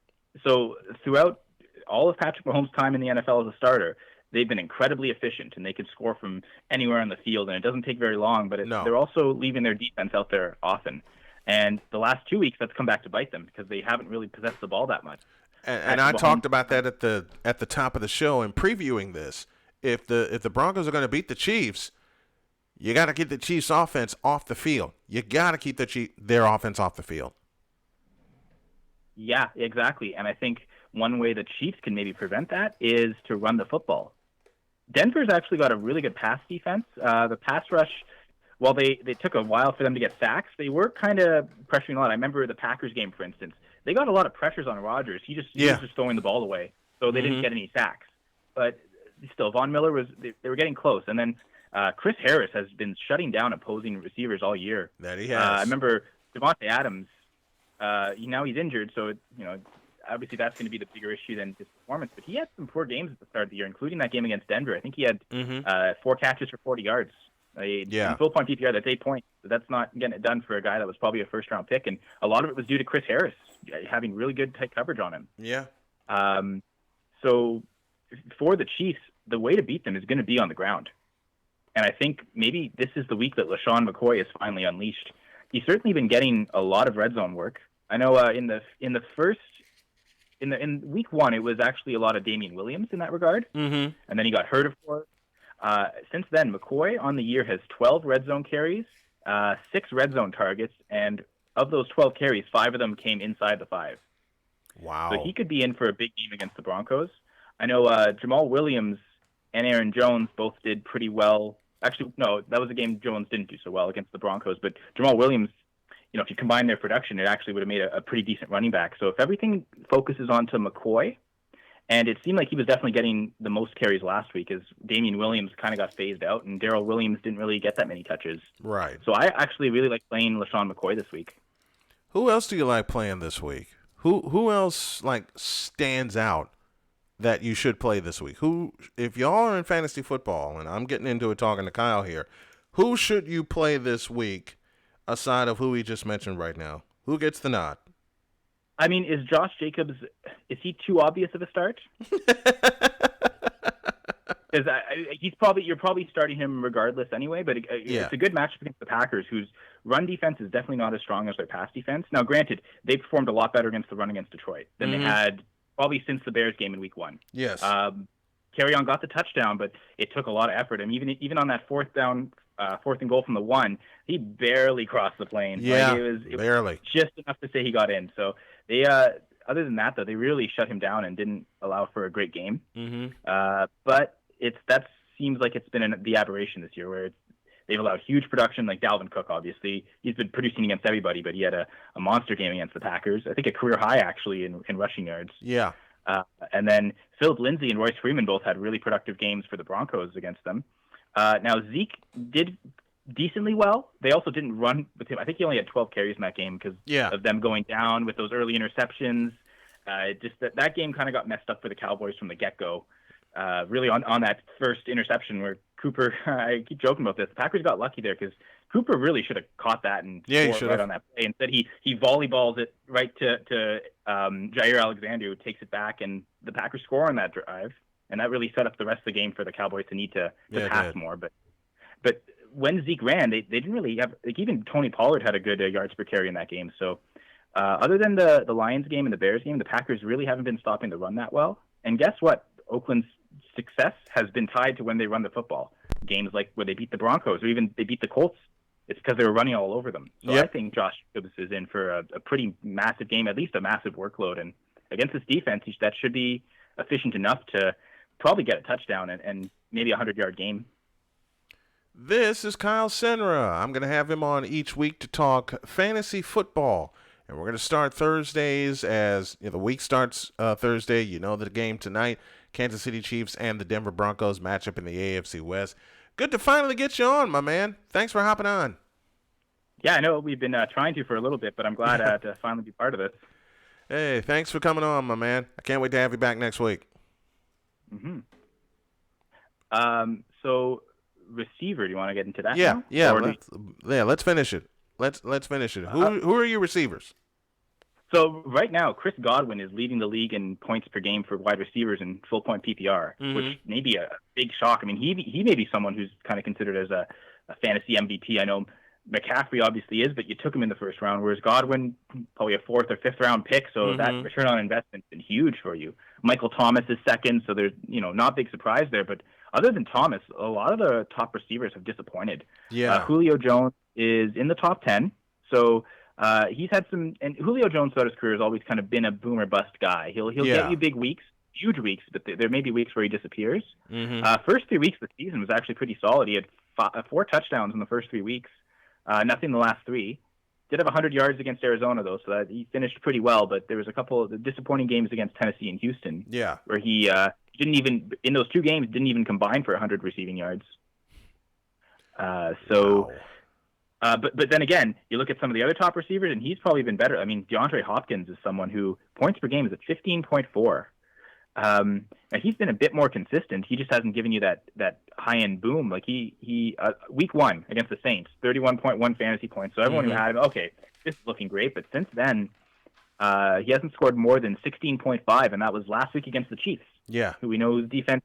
So throughout all of Patrick Mahomes' time in the NFL as a starter, they've been incredibly efficient, and they can score from anywhere on the field, and it doesn't take very long. But they're also leaving their defense out there often. And the last 2 weeks, that's come back to bite them because they haven't really possessed the ball that much. And I talked about that at the top of the show in previewing this. If the Broncos are going to beat the Chiefs, you got to get the Chiefs' offense off the field. You got to keep their offense off the field. Yeah, exactly. And I think one way the Chiefs can maybe prevent that is to run the football. Denver's actually got a really good pass defense. The pass rush, while they took a while for them to get sacks, they were kind of pressuring a lot. I remember the Packers game, for instance. They got a lot of pressures on Rodgers. He was just throwing the ball away, so they didn't get any sacks. But still, Von Miller they were getting close. And then Chris Harris has been shutting down opposing receivers all year. That he has. I remember Devontae Adams. Now he's injured, so obviously that's going to be the bigger issue than his performance. But he had some poor games at the start of the year, including that game against Denver. I think he had 4 catches for 40 yards. In full-point PPR, that's 8 points. But that's not getting it done for a guy that was probably a first-round pick, and a lot of it was due to Chris Harris having really good tight coverage on him. Yeah. So for the Chiefs, the way to beat them is going to be on the ground. And I think maybe this is the week that LaShawn McCoy is finally unleashed. He's certainly been getting a lot of red zone work. I know in week 1, it was actually a lot of Damian Williams in that regard. Mm-hmm. And then he got hurt, of course. Since then, McCoy on the year has 12 red zone carries, 6 red zone targets, and of those 12 carries, 5 of them came inside the 5. Wow. So he could be in for a big game against the Broncos. I know Jamal Williams and Aaron Jones both did pretty well. Actually, no, that was a game Jones didn't do so well against the Broncos. But Jamal Williams, if you combine their production, it actually would have made a pretty decent running back. So if everything focuses onto McCoy, and it seemed like he was definitely getting the most carries last week as Damian Williams kind of got phased out, and Darrell Williams didn't really get that many touches. Right. So I actually really like playing LaShawn McCoy this week. Who else do you like playing this week? Who else stands out that you should play this week? Who, if y'all are in fantasy football, and I'm getting into it talking to Kyle here, who should you play this week aside of who we just mentioned right now? Who gets the nod? I mean, is Josh Jacobs, is he too obvious of a start? Because you're probably starting him regardless anyway, but it's a good matchup against the Packers, whose run defense is definitely not as strong as their pass defense. Now, granted, they performed a lot better against the run against Detroit than they had probably since the Bears game in week 1. Yes. Carryon got the touchdown, but it took a lot of effort. And even on that fourth and goal from the 1, he barely crossed the plane. Yeah, it barely. Was just enough to say he got in. So they, other than that, though, they really shut him down and didn't allow for a great game. Mm-hmm. But that seems like it's been the aberration this year, where they've allowed huge production, like Dalvin Cook, obviously. He's been producing against everybody, but he had a monster game against the Packers. I think a career high, actually, in rushing yards. Yeah. And then Philip Lindsay and Royce Freeman both had really productive games for the Broncos against them. Now, Zeke did decently well. They also didn't run with him. I think he only had 12 carries in that game because of them going down with those early interceptions. Just that game kind of got messed up for the Cowboys from the get-go. Really on that first interception where Cooper, I keep joking about this, the Packers got lucky there because Cooper really should have caught that and scored right on that play. Instead, he volleyballs it right to Jair Alexander, who takes it back, and the Packers score on that drive. And that really set up the rest of the game for the Cowboys to need to pass more. But when Zeke ran, they didn't really have, even Tony Pollard had a good yards per carry in that game. So other than the Lions game and the Bears game, the Packers really haven't been stopping the run that well. And guess what? Oakland's success has been tied to when they run the football. Games like where they beat the Broncos or even they beat the Colts, it's because they were running all over them. So I think Josh Jacobs is in for a pretty massive game, at least a massive workload. And against this defense, that should be efficient enough to probably get a touchdown and maybe a 100-yard game. This is Kyle Senra. I'm going to have him on each week to talk fantasy football. And we're going to start Thursdays as the week starts Thursday. You know the game tonight, Kansas City Chiefs and the Denver Broncos matchup in the AFC West. Good to finally get you on, my man. Thanks for hopping on. Yeah, I know we've been trying to for a little bit, but I'm glad to finally be part of it. Hey, thanks for coming on, my man. I can't wait to have you back next week. Mm-hmm. So receiver, do you want to get into that? Yeah, now? yeah. Let's finish it. Let's finish it. Who are your receivers? So right now, Chris Godwin is leading the league in points per game for wide receivers in full point PPR, which may be a big shock. I mean, he may be someone who's kind of considered as a fantasy MVP. I know McCaffrey obviously is, but you took him in the first round, whereas Godwin, probably a 4th or 5th round pick, so that return on investment's been huge for you. Michael Thomas is second, so there's not big surprise there, but other than Thomas, a lot of the top receivers have disappointed. Yeah. Julio Jones is in the top 10, so he's had some, and Julio Jones throughout his career has always kind of been a boom or bust guy. He'll get you big weeks, huge weeks, but there may be weeks where he disappears. First 3 weeks of the season was actually pretty solid. He had 4 touchdowns in the first 3 weeks, nothing in the last 3. Did have 100 yards against Arizona, though, so that he finished pretty well, but there was a couple of disappointing games against Tennessee and Houston where he didn't even, in those 2 games, didn't even combine for 100 receiving yards. But then again, you look at some of the other top receivers, and he's probably been better. I mean, DeAndre Hopkins is someone who points per game is at 15.4. Now he's been a bit more consistent. He just hasn't given you that high-end boom. Like he week 1 against the Saints, 31.1 fantasy points. So everyone who had him, okay, this is looking great. But since then, he hasn't scored more than 16.5, and that was last week against the Chiefs. Yeah, who we know defense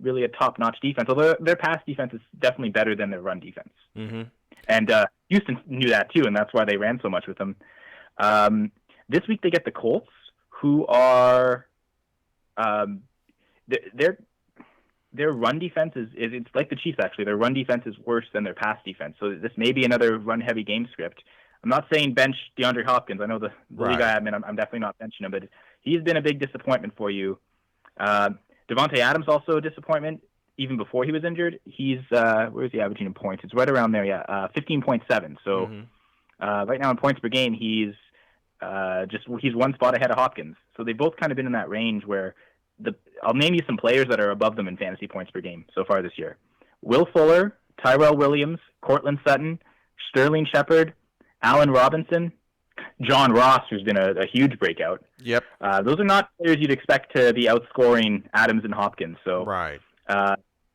really a top-notch defense. Although their pass defense is definitely better than their run defense. And Houston knew that too, and that's why they ran so much with him. This week they get the Colts, who are their run defense is it's like the Chiefs actually. Their run defense is worse than their pass defense. So this may be another run-heavy game script. I'm not saying bench DeAndre Hopkins. I know the league admin. I'm definitely not benching him, but he's been a big disappointment for you. Devontae Adams also a disappointment. Even before he was injured, he's where is he averaging in points? It's right around there, 15.7. So right now in points per game, he's 1 spot ahead of Hopkins. So they've both kind of been in that range where I'll name you some players that are above them in fantasy points per game so far this year: Will Fuller, Tyrell Williams, Cortland Sutton, Sterling Shepard, Allen Robinson, John Ross, who's been a huge breakout. Yep. Those are not players you'd expect to be outscoring Adams and Hopkins. So right.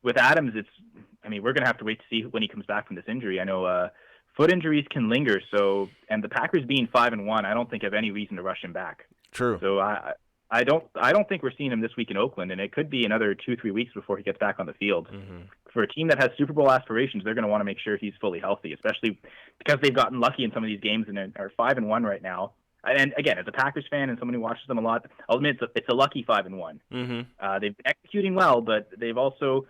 With Adams, we're going to have to wait to see when he comes back from this injury. I know foot injuries can linger, and the Packers being 5-1, I don't think have any reason to rush him back. True. So I don't think we're seeing him this week in Oakland, and it could be another 2-3 weeks before he gets back on the field. For a team that has Super Bowl aspirations, they're going to want to make sure he's fully healthy, especially because they've gotten lucky in some of these games and are 5-1 right now. And again, as a Packers fan and someone who watches them a lot, I'll admit it's a lucky 5-1. They've been executing well, but they've also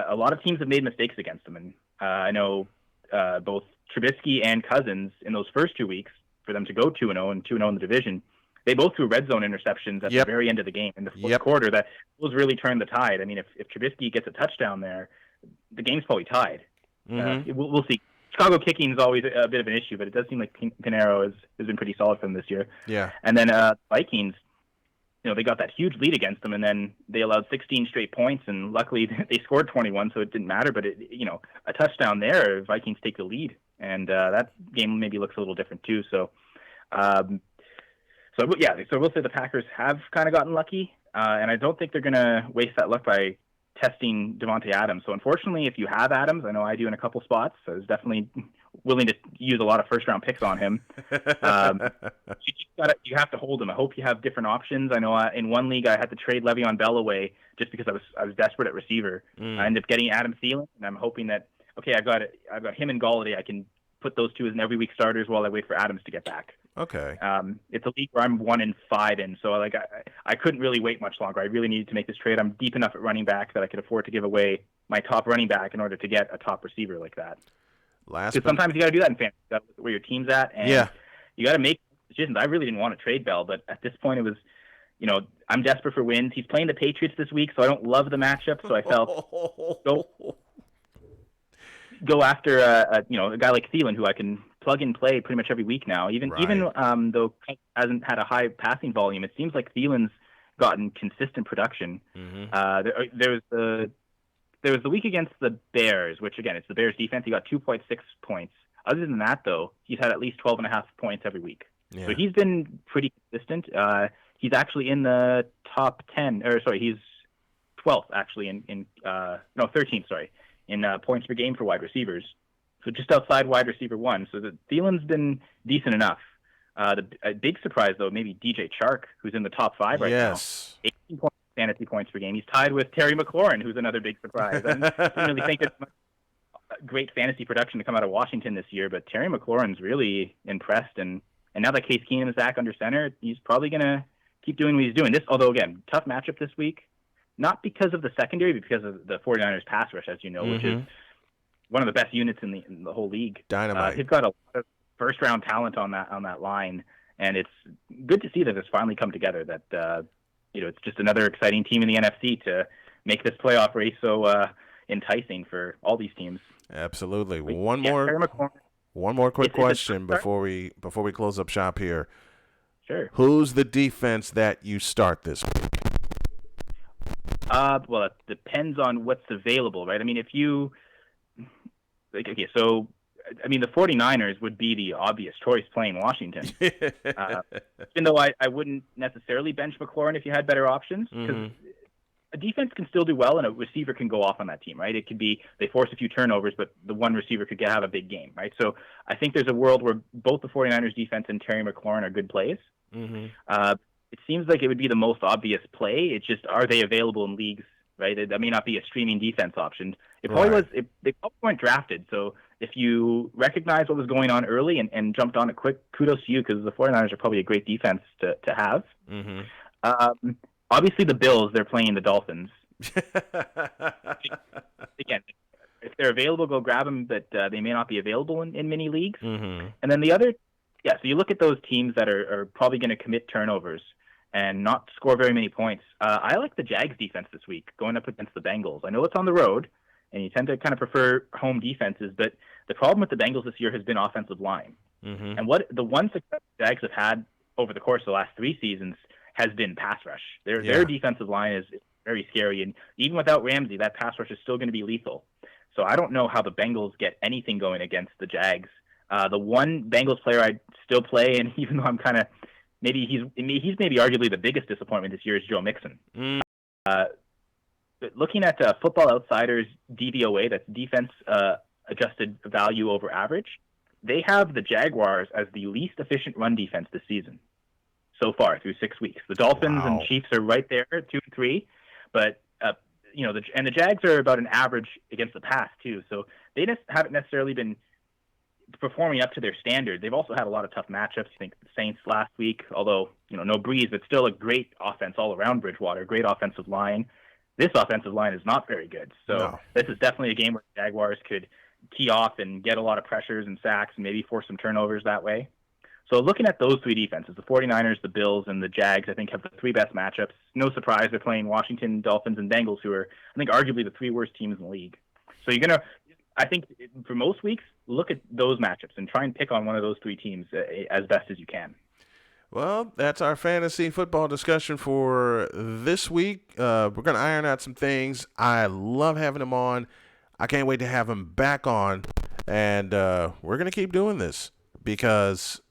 a lot of teams have made mistakes against them, and I know both Trubisky and Cousins in those first 2 weeks for them to go 2-0 and 2-0 in the division. They both threw red zone interceptions at the very end of the game in the fourth quarter. That those really turned the tide. I mean, if Trubisky gets a touchdown there, the game's probably tied. We'll see. Chicago kicking is always a bit of an issue, but it does seem like Pinheiro has been pretty solid for them this year. Yeah. And then Vikings, they got that huge lead against them, and then they allowed 16 straight points, and luckily they scored 21, so it didn't matter. But a touchdown there, Vikings take the lead, and that game maybe looks a little different too. So we'll say the Packers have kind of gotten lucky, and I don't think they're going to waste that luck by testing Devontae Adams. So unfortunately, if you have Adams, I know I do in a couple spots, so I was definitely willing to use a lot of first-round picks on him. You have to hold him. I hope you have different options. I know in one league I had to trade Le'Veon Bell away just because I was desperate at receiver. I ended up getting Adam Thielen, and I'm hoping that I've got him and Galladay. I can put those two as an every week starters while I wait for Adams to get back. Okay. It's a league where I'm 1-5 in, so I couldn't really wait much longer. I really needed to make this trade. I'm deep enough at running back that I could afford to give away my top running back in order to get a top receiver like that. Because sometimes you got to do that in fantasy. That's where your team's at, and you got to make decisions. I really didn't want to trade Bell, but at this point it was, I'm desperate for wins. He's playing the Patriots this week, so I don't love the matchup. So I felt go after a guy like Thielen, who I can plug and play pretty much every week now. Even though hasn't had a high passing volume, it seems like Thielen's gotten consistent production. There was the week against the Bears, which again, it's the Bears defense. He got 2.6 points. Other than that, though, he's had at least 12.5 points every week. Yeah. So he's been pretty consistent. He's actually in the top 10, he's 12th actually in 13th, in points per game for wide receivers. So just outside wide receiver one. So the Thielen's been decent enough. A big surprise though, maybe DJ Chark, who's in the top 5 right now. 18 fantasy points per game. He's tied with Terry McLaurin, who's another big surprise. I didn't really think it's great fantasy production to come out of Washington this year, but Terry McLaurin's really impressed, and now that Case Keenum is back under center, he's probably going to keep doing what he's doing. Although again, tough matchup this week, not because of the secondary, but because of the 49ers pass rush, as you know, which is one of the best units in the whole league. Dynamite. He's got a lot of first-round talent on that line, and it's good to see that it's finally come together. That it's just another exciting team in the NFC to make this playoff race so enticing for all these teams. Absolutely. One more quick question before we close up shop here. Sure. Who's the defense that you start this week? Well, it depends on what's available, right? I mean, the 49ers would be the obvious choice playing Washington. Even though I wouldn't necessarily bench McLaurin if you had better options, because a defense can still do well and a receiver can go off on that team, right? It could be they force a few turnovers, but the one receiver could have a big game, right? So I think there's a world where both the 49ers defense and Terry McLaurin are good plays. It seems like it would be the most obvious play. It's just, are they available in leagues, right? That may not be a streaming defense option. It probably was. They probably weren't drafted. So if you recognize what was going on early and jumped on it quick, kudos to you, because the 49ers are probably a great defense to have. Obviously, the Bills, they're playing the Dolphins. Again, if they're available, go grab them, but they may not be available in many leagues. And then the other, so you look at those teams that are probably going to commit turnovers and not score very many points. I like the Jags defense this week, going up against the Bengals. I know it's on the road, and you tend to kind of prefer home defenses, but the problem with the Bengals this year has been offensive line. And the one success the Jags have had over the course of the last 3 seasons has been pass rush. Their defensive line is very scary, and even without Ramsey, that pass rush is still going to be lethal. So I don't know how the Bengals get anything going against the Jags. The one Bengals player I'd still play, and even though I'm kind of he's maybe arguably the biggest disappointment this year, is Joe Mixon. Looking at Football Outsiders DVOA, that's defense adjusted value over average, they have the Jaguars as the least efficient run defense this season so far through 6 weeks. The Dolphins and Chiefs are right there, 2 and 3, but the Jags are about an average against the pass too. So they haven't necessarily been performing up to their standard. They've also had a lot of tough matchups. I think the Saints last week, although no Breeze, but still a great offense all around Bridgewater, great offensive line. This offensive line is not very good. So This is definitely a game where the Jaguars could key off and get a lot of pressures and sacks and maybe force some turnovers that way. So looking at those 3 defenses, the 49ers, the Bills, and the Jags, I think have the 3 best matchups. No surprise they're playing Washington, Dolphins, and Bengals, who are, I think, arguably the 3 worst teams in the league. So I think for most weeks, look at those matchups and try and pick on one of those 3 teams as best as you can. Well, that's our fantasy football discussion for this week. We're going to iron out some things. I love having him on. I can't wait to have him back on. And we're going to keep doing this because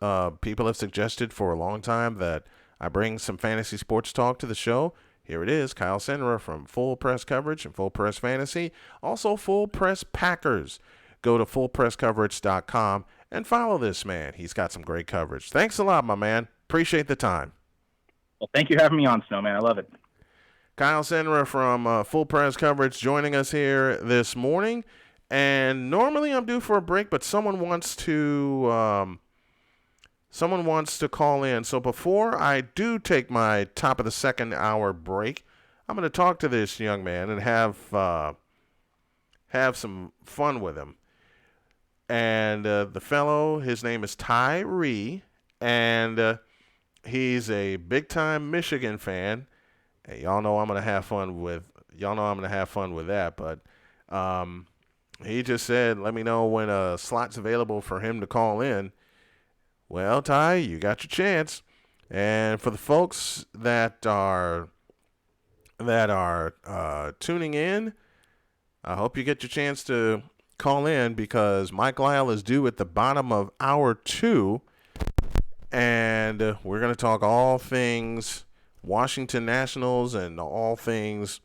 people have suggested for a long time that I bring some fantasy sports talk to the show. Here it is, Kyle Senra from Full Press Coverage and Full Press Fantasy. Also, Full Press Packers. Go to fullpresscoverage.com and follow this man. He's got some great coverage. Thanks a lot, my man. Appreciate the time. Well, thank you for having me on, Snowman. I love it. Kyle Senra from Full Press Coverage joining us here this morning. And normally I'm due for a break, but someone wants to call in. So before I do take my top of the second hour break, I'm going to talk to this young man and have some fun with him. And the fellow, his name is Tyree, and he's a big-time Michigan fan. Hey, y'all know I'm going to have fun with that, but He just said, let me know when a slot's available for him to call in. Well, Ty, you got your chance. And for the folks that are tuning in, I hope you get your chance to call in because Mike Lyle is due at the bottom of hour 2. And we're going to talk all things Washington Nationals and all things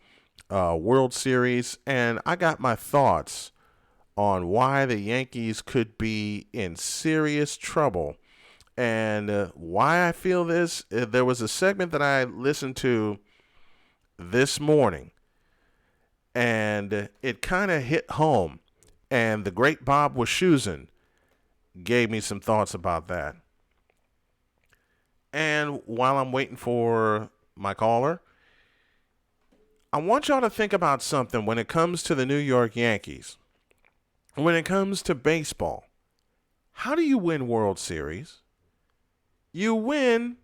World Series. And I got my thoughts on why the Yankees could be in serious trouble and why I feel this. There was a segment that I listened to this morning, and it kind of hit home. And the great Bob Wischusen gave me some thoughts about that. And while I'm waiting for my caller, I want y'all to think about something when it comes to the New York Yankees. When it comes to baseball, how do you win World Series? You win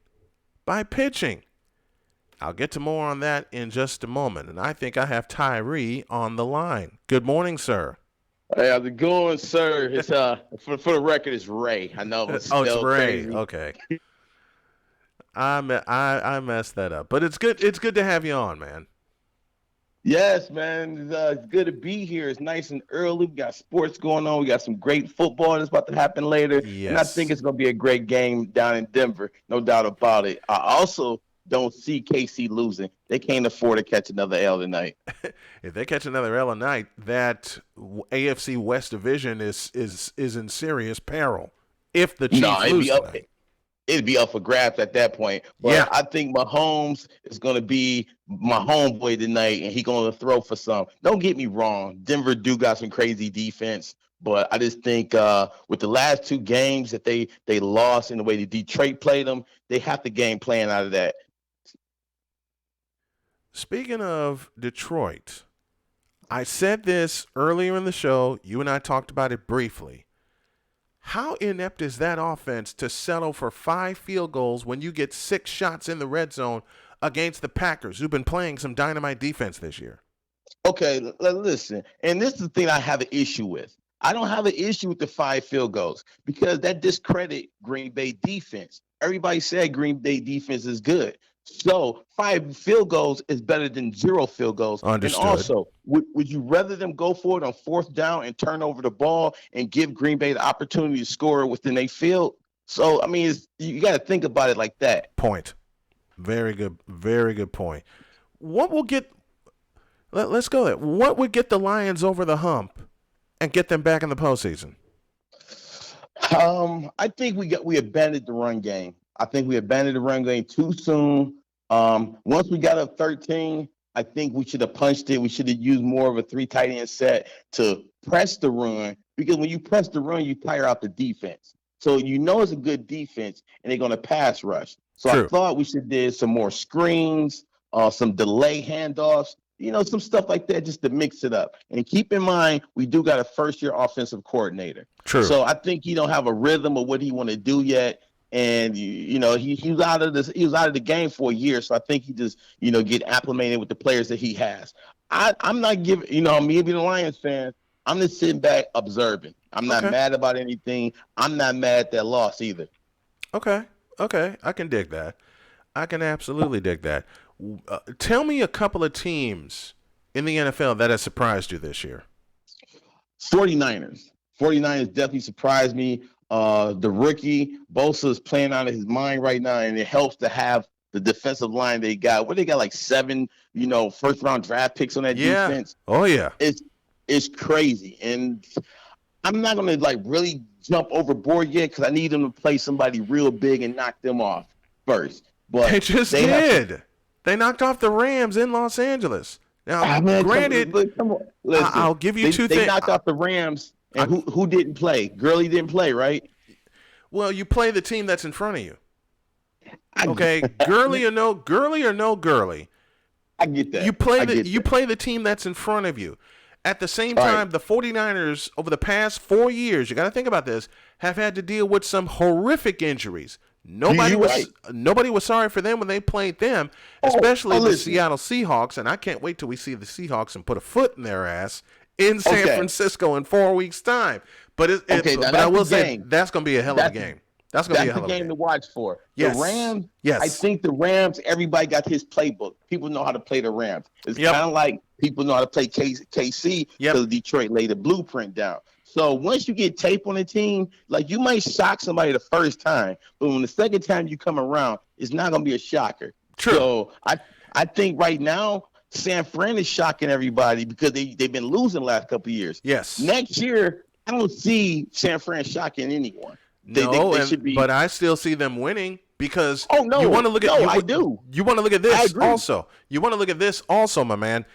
by pitching. I'll get to more on that in just a moment. And I think I have Tyree on the line. Good morning, sir. Hey, how's it going, sir? It's for the record, it's Ray. I know it's it's Ray. crazy. Okay. I messed that up, but it's good. It's good to have you on, man. Yes, man. It's good to be here. It's nice and early. We got sports going on. We got some great football that's about to happen later. Yes. And I think it's going to be a great game down in Denver. No doubt about it. I also don't see KC losing. They can't afford to catch another L tonight. If they catch another L tonight, that AFC West division is in serious peril. If the Chiefs lose tonight. It'd be up for grabs at that point. But yeah. I think Mahomes is going to be my homeboy tonight, and he's going to throw for some. Don't get me wrong. Denver do got some crazy defense, but I just think with the last 2 games that they lost in the way that Detroit played them, they have the game plan out of that. Speaking of Detroit, I said this earlier in the show. You and I talked about it briefly. How inept is that offense to settle for 5 field goals when you get 6 shots in the red zone against the Packers, who've been playing some dynamite defense this year? Okay, listen, and this is the thing I have an issue with. I don't have an issue with the 5 field goals because that discredit Green Bay defense. Everybody said Green Bay defense is good. So 5 field goals is better than 0 field goals. Understood. And also, would you rather them go for it on 4th down and turn over the ball and give Green Bay the opportunity to score within their field? So, I mean, you got to think about it like that. Point. Very good point. What will get – let's go there. What would get the Lions over the hump and get them back in the postseason? I think we abandoned the run game. I think we abandoned the run game too soon. Once we got up 13, I think we should have punched it. We should have used more of a 3 tight end set to press the run, because when you press the run, you tire out the defense. So you know it's a good defense, and they're going to pass rush. So True. I thought we should did some more screens, some delay handoffs, some stuff like that just to mix it up. And keep in mind, we do got a first-year offensive coordinator. True. So I think he don't have a rhythm of what he want to do yet. And he was out of this. He was out of the game for a year, so I think he just get acclimated with the players that he has. I'm not giving me being a Lions fan. I'm just sitting back observing. I'm not mad about anything. I'm not mad at that loss either. Okay, I can dig that. I can absolutely dig that. Tell me a couple of teams in the NFL that has surprised you this year. 49ers. 49ers definitely surprised me. The rookie Bosa is playing out of his mind right now, and it helps to have the defensive line they got. They got like 7, first round draft picks on that defense. Oh yeah, it's crazy, and I'm not gonna really jump overboard yet because I need them to play somebody real big and knock them off first. But they just did. They knocked off the Rams in Los Angeles. Now, granted, come on. Listen, I'll give you 2 things. They knocked off the Rams. And who didn't play? Gurley didn't play, right? Well, you play the team that's in front of you. Okay, Gurley or no Gurley. I get that. You play the team that's in front of you. At the same time, the 49ers over the past 4 years, you got to think about this, have had to deal with some horrific injuries. Nobody was sorry for them when they played them, especially the Seattle Seahawks, and I can't wait till we see the Seahawks and put a foot in their ass in San Okay. Francisco in 4 weeks' time. But Okay, now but I that's will the say game. that's going to be a hell of a game. That's going to be a hell of a game game. to watch for. Yes. The Rams, Yes. I think the Rams, everybody got his playbook. People know how to play the Rams. It's Yep. kind of like people know how to play KC because Detroit laid the blueprint down. So once you get tape on the team, like you might shock somebody the first time, but when the second time you come around, it's not going to be a shocker. True. So I think right now, San Fran is shocking everybody because they've been losing the last couple of years. Yes. Next year, I don't see San Fran shocking anyone. They should be. But I still see them winning because you want to look at. I do. You want to look at this agree. also. You want to look at this also, my man.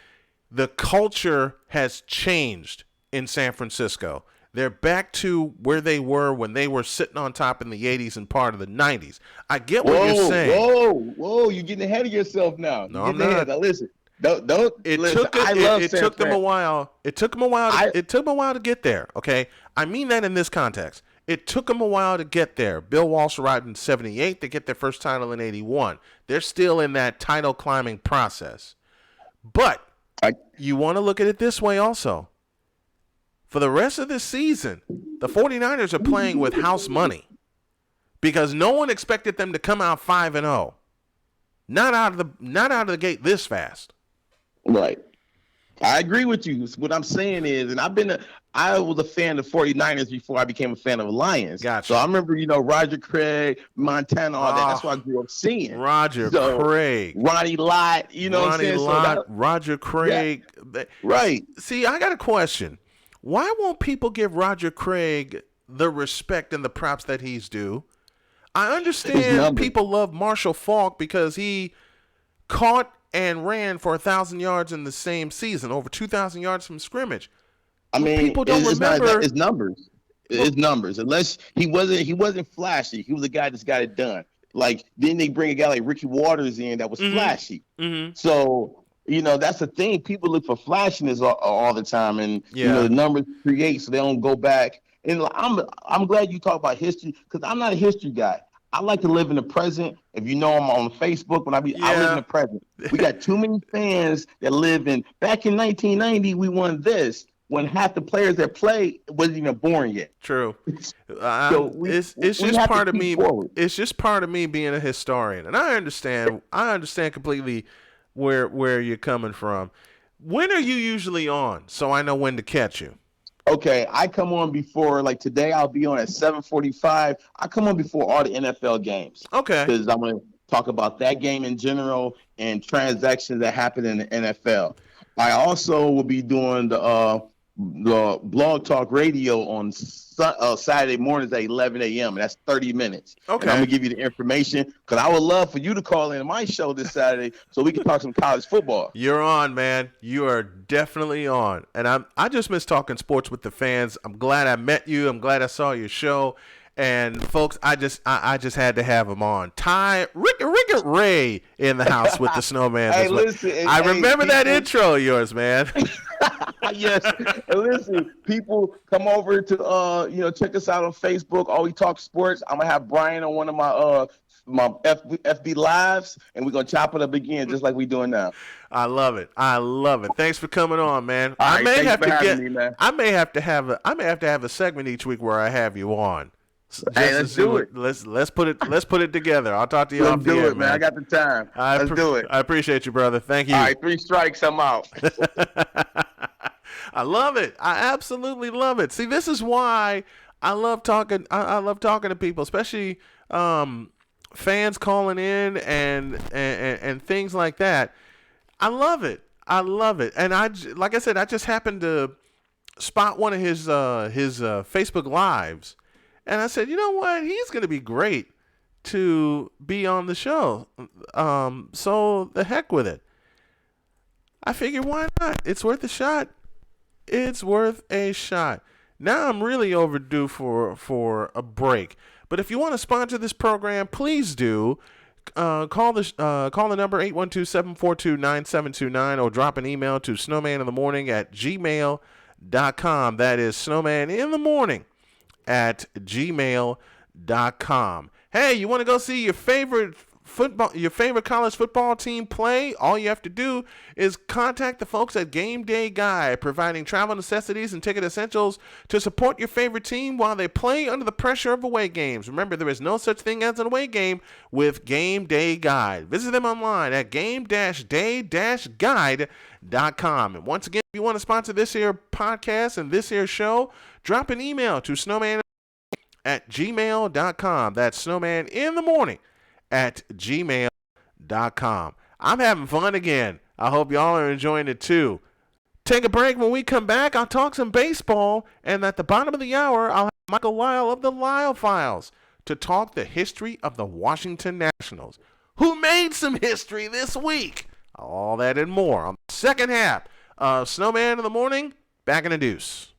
The culture has changed in San Francisco. They're back to where they were when they were sitting on top in the 80s and part of the 90s. I get what you're saying. Whoa! You're getting ahead of yourself now. No, I'm not. Now listen. Don't. Listen, It took them a while. It took them a while to get there. Okay, I mean that in this context. It took them a while to get there. Bill Walsh arrived in '78. They get their first title in '81. They're still in that title climbing process. But you want to look at it this way also. For the rest of this season, the 49ers are playing with house money because no one expected them to come out 5-0. Not out of the gate this fast. Right. I agree with you. What I'm saying is, and I was a fan of 49ers before I became a fan of the Lions. Gotcha. So I remember, Roger Craig, Montana, all that. That's what I grew up seeing. Roger Craig. Ronnie Lott, what I'm saying? Roger Craig. Yeah. Right. See, I got a question. Why won't people give Roger Craig the respect and the props that he's due? I understand people love Marshall Faulk because he caught and ran for 1,000 yards in the same season, over 2,000 yards from scrimmage. I mean, people don't remember. It's numbers. It's numbers. Unless he wasn't flashy. He was a guy that's got it done. Like then they bring a guy like Ricky Waters in that was flashy. Mm-hmm. So that's the thing. People look for flashiness all the time, and the numbers create so they don't go back. And I'm glad you talk about history because I'm not a history guy. I like to live in the present. If you know, I'm on Facebook. I live in the present. We got too many fans that live in. Back in 1990, we won this when half the players that play wasn't even born yet. True. So it's just part of me. Forward. It's just part of me being a historian, and I understand. I understand completely where you're coming from. When are you usually on? So I know when to catch you. Okay, I come on before, like today I'll be on at 7:45. I come on before all the NFL games. Okay. Because I'm going to talk about that game in general and transactions that happen in the NFL. I also will be doing the Blog Talk Radio on Saturday mornings at 11 a.m. And that's 30 minutes. Okay. And I'm going to give you the information because I would love for you to call in my show this Saturday so we can talk some college football. You're on, man. You are definitely on. And I just miss talking sports with the fans. I'm glad I met you. I'm glad I saw your show. And folks, I just had to have him on. Rick Ray in the house with the Snowman. Hey, listen, I remember that intro of yours, man. Yes. And listen, people come over to check us out on Facebook. We Talk Sports. I'm gonna have Brian on one of my FB lives, and we're gonna chop it up again just like we're doing now. I love it. Thanks for coming on, man. I may have to have a segment each week where I have you on. Hey, let's do it. Let's put it together. I'll talk to you off the air, man. I got the time. Let's do it. I appreciate you, brother. Thank you. All right, 3 strikes, I'm out. I love it. I absolutely love it. See, this is why I love talking. I love talking to people, especially fans calling in and things like that. I love it. And like I said, I just happened to spot one of his Facebook lives. And I said, you know what? He's going to be great to be on the show. So the heck with it. I figured, why not? It's worth a shot. Now I'm really overdue for a break. But if you want to sponsor this program, please do. Call the number 812-742-9729 or drop an email to snowmaninthemorning@gmail.com. That is snowmaninthemorning@gmail.com. Hey, you want to go see your favorite football, your favorite college football team play, all you have to do is contact the folks at Game Day Guide, providing travel necessities and ticket essentials to support your favorite team while they play under the pressure of away games. Remember, there is no such thing as an away game with Game Day Guide. Visit them online at game-day-guide.com. And once again, if you want to sponsor this here podcast and this here show, drop an email to snowman@gmail.com. That's snowmaninthemorning@gmail.com. I'm having fun again. I hope y'all are enjoying it too. Take a break. When we come back, I'll talk some baseball. And at the bottom of the hour, I'll have Michael Lyle of the Lyle Files to talk the history of the Washington Nationals, who made some history this week. All that and more on the second half of Snowman in the Morning. Back in a deuce.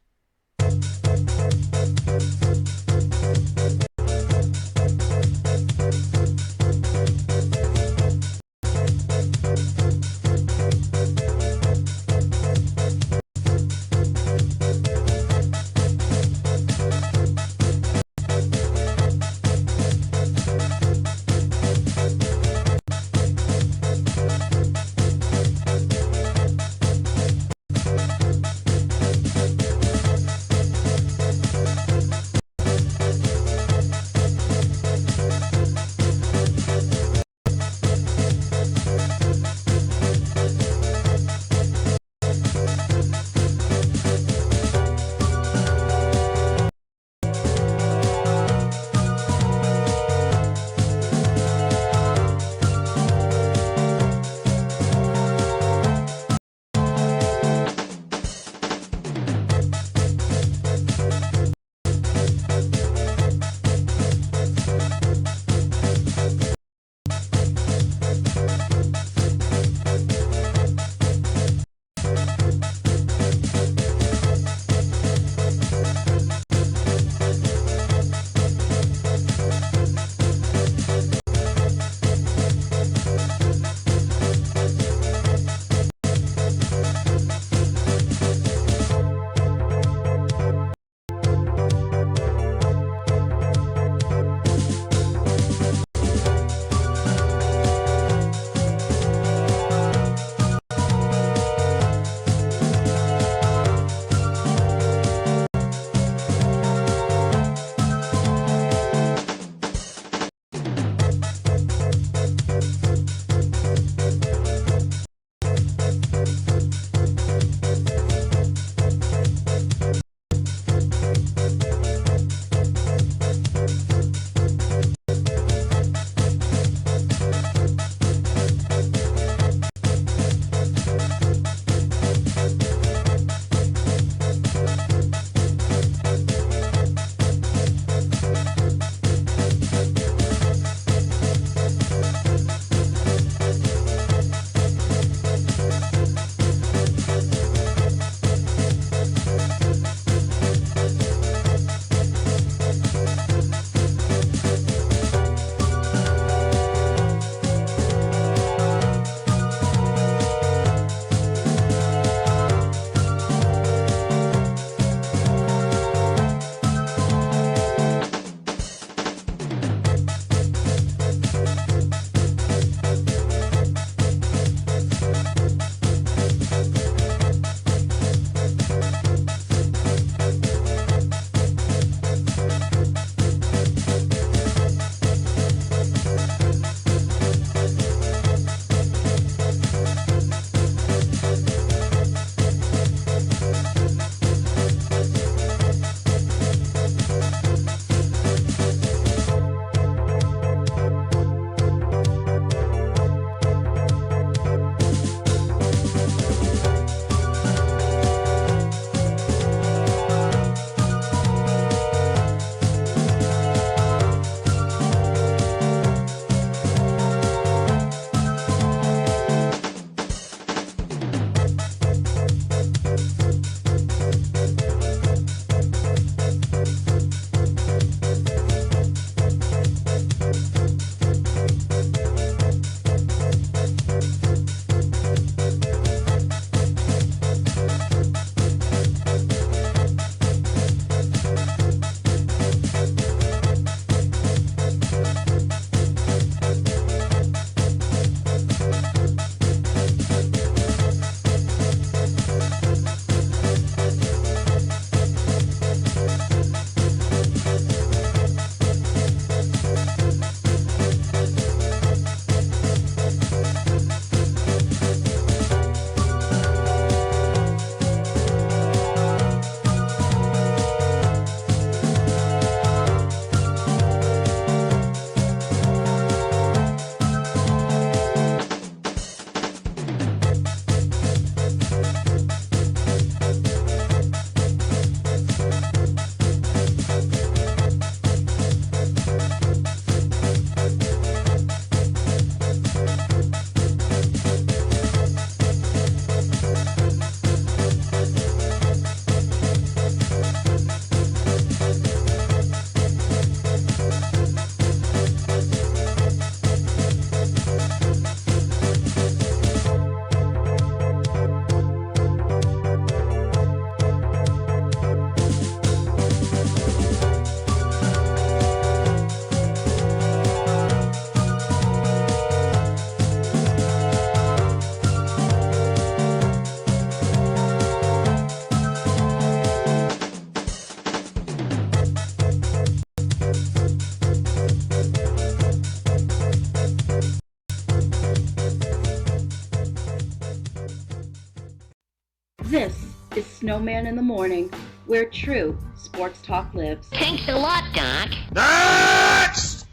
This is Snowman in the Morning, where true sports talk lives. Thanks a lot, Doc. Next!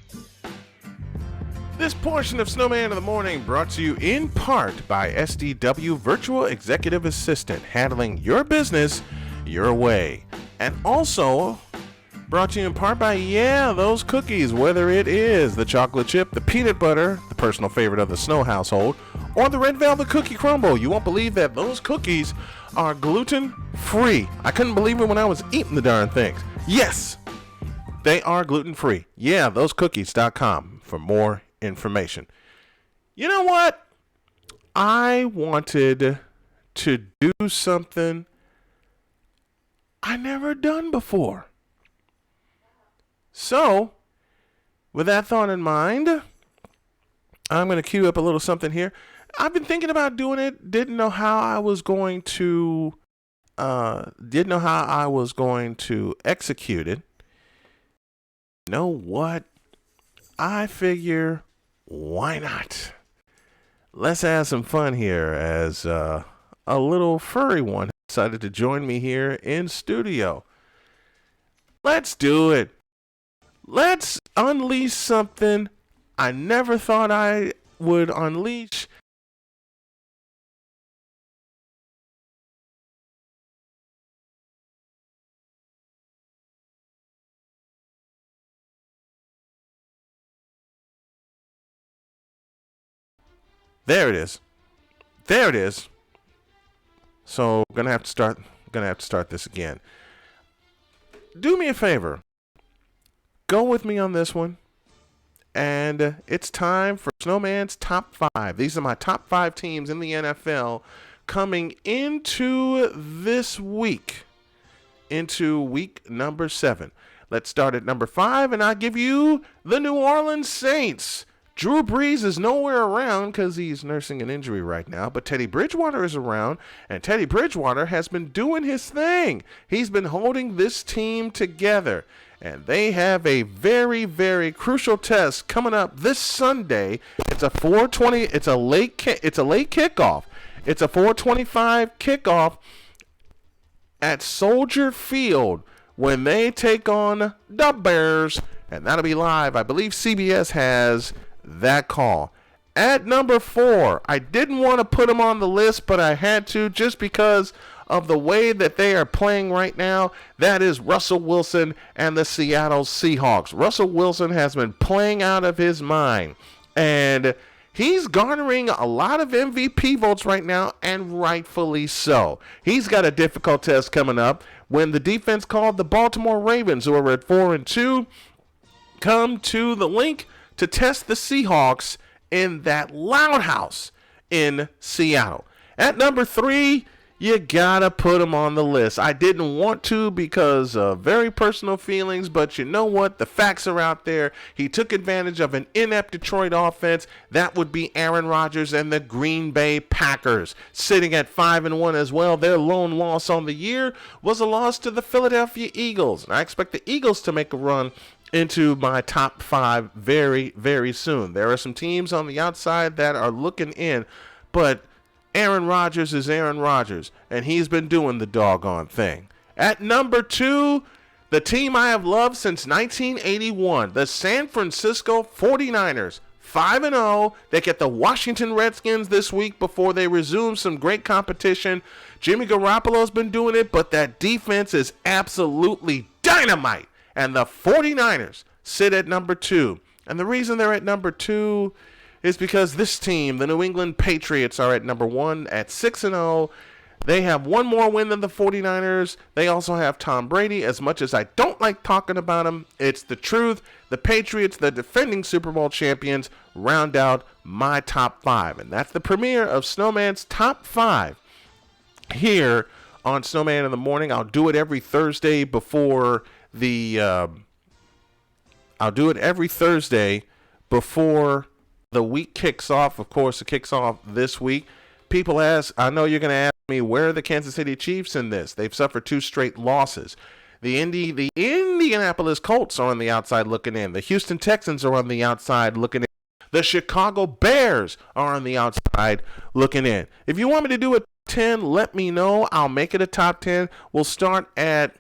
This portion of Snowman in the Morning brought to you in part by SDW Virtual Executive Assistant, handling your business your way. And also brought to you in part by, those cookies, whether it is the chocolate chip, the peanut butter, the personal favorite of the Snow household, or the red velvet cookie crumble. You won't believe that those cookies are gluten-free. I couldn't believe it when I was eating the darn things. Yes, they are gluten-free. Thosecookies.com for more information. You know what? I wanted to do something I never done before. So, with that thought in mind, I'm going to cue up a little something here. I've been thinking about doing it. Didn't know how I was going to execute it. You know what? I figure, why not? Let's have some fun here as a little furry one decided to join me here in studio. Let's do it. Let's unleash something I never thought I would unleash. There it is. There it is. So gonna have to start this again. Do me a favor. Go with me on this one. And it's time for Snowman's Top 5. These are my top 5 teams in the NFL coming into this week, into week number 7. Let's start at number 5, and I'll give you the New Orleans Saints. Drew Brees is nowhere around because he's nursing an injury right now, but Teddy Bridgewater is around, and Teddy Bridgewater has been doing his thing. He's been holding this team together, and they have a very, very crucial test coming up this Sunday. It's a 4:20. It's a late kickoff. It's a 4:25 kickoff at Soldier Field when they take on the Bears, and that'll be live. I believe CBS has that call. At number 4, I didn't want to put him on the list, but I had to just because of the way that they are playing right now. That is Russell Wilson and the Seattle Seahawks. Russell Wilson has been playing out of his mind, and he's garnering a lot of MVP votes right now, and rightfully so. He's got a difficult test coming up when the defense called the Baltimore Ravens, who are at 4-2, come to the link to test the Seahawks in that loud house in Seattle. At number 3, you gotta put him on the list. I didn't want to because of very personal feelings, but you know what? The facts are out there. He took advantage of an inept Detroit offense. That would be Aaron Rodgers and the Green Bay Packers, sitting at 5-1 as well. Their lone loss on the year was a loss to the Philadelphia Eagles. And I expect the Eagles to make a run into my top 5 very, very soon. There are some teams on the outside that are looking in, but Aaron Rodgers is Aaron Rodgers, and he's been doing the doggone thing. At number 2, the team I have loved since 1981, the San Francisco 49ers. 5-0. They get the Washington Redskins this week before they resume some great competition. Jimmy Garoppolo's been doing it, but that defense is absolutely dynamite. And the 49ers sit at number 2. And the reason they're at number 2 is because this team, the New England Patriots, are at number 1 at 6-0. They have one more win than the 49ers. They also have Tom Brady. As much as I don't like talking about him, it's the truth. The Patriots, the defending Super Bowl champions, round out my top 5. And that's the premiere of Snowman's Top 5 here on Snowman in the Morning. I'll do it every Thursday before the week kicks off. Of course, it kicks off this week. People ask, I know you're going to ask me, where are the Kansas City Chiefs in this? They've suffered 2 straight losses. The Indianapolis Colts are on the outside looking in. The Houston Texans are on the outside looking in. The Chicago Bears are on the outside looking in. If you want me to do a 10, let me know. I'll make it a top 10. We'll start at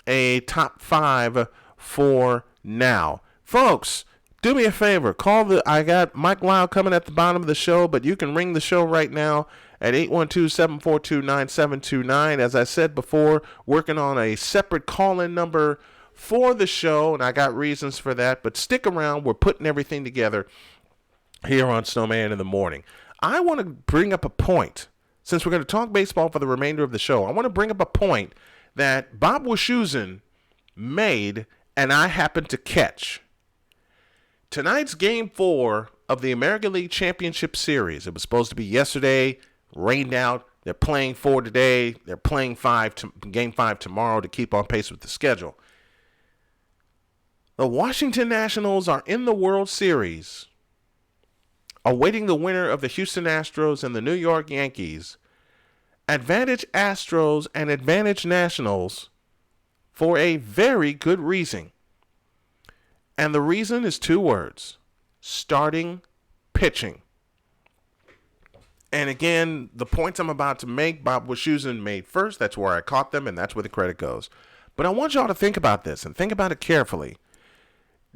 a top 5 for now. Folks, do me a favor. I got Mike Lyle coming at the bottom of the show, but you can ring the show right now at 812-742-9729. As I said before, working on a separate call-in number for the show, and I got reasons for that, but stick around. We're putting everything together here on Snowman in the Morning. I want to bring up a point. Since we're going to talk baseball for the remainder of the show, I want to bring up a point that Bob Wischusen made and I happened to catch. Tonight's Game 4 of the American League Championship Series. It was supposed to be yesterday, rained out. They're playing 4 today. They're playing Game 5 tomorrow to keep on pace with the schedule. The Washington Nationals are in the World Series, awaiting the winner of the Houston Astros and the New York Yankees. Advantage Astros and advantage Nationals for a very good reason. And the reason is 2 words: starting pitching. And again, the points I'm about to make, Bob Wischusen made first. That's where I caught them, and that's where the credit goes. But I want y'all to think about this and think about it carefully.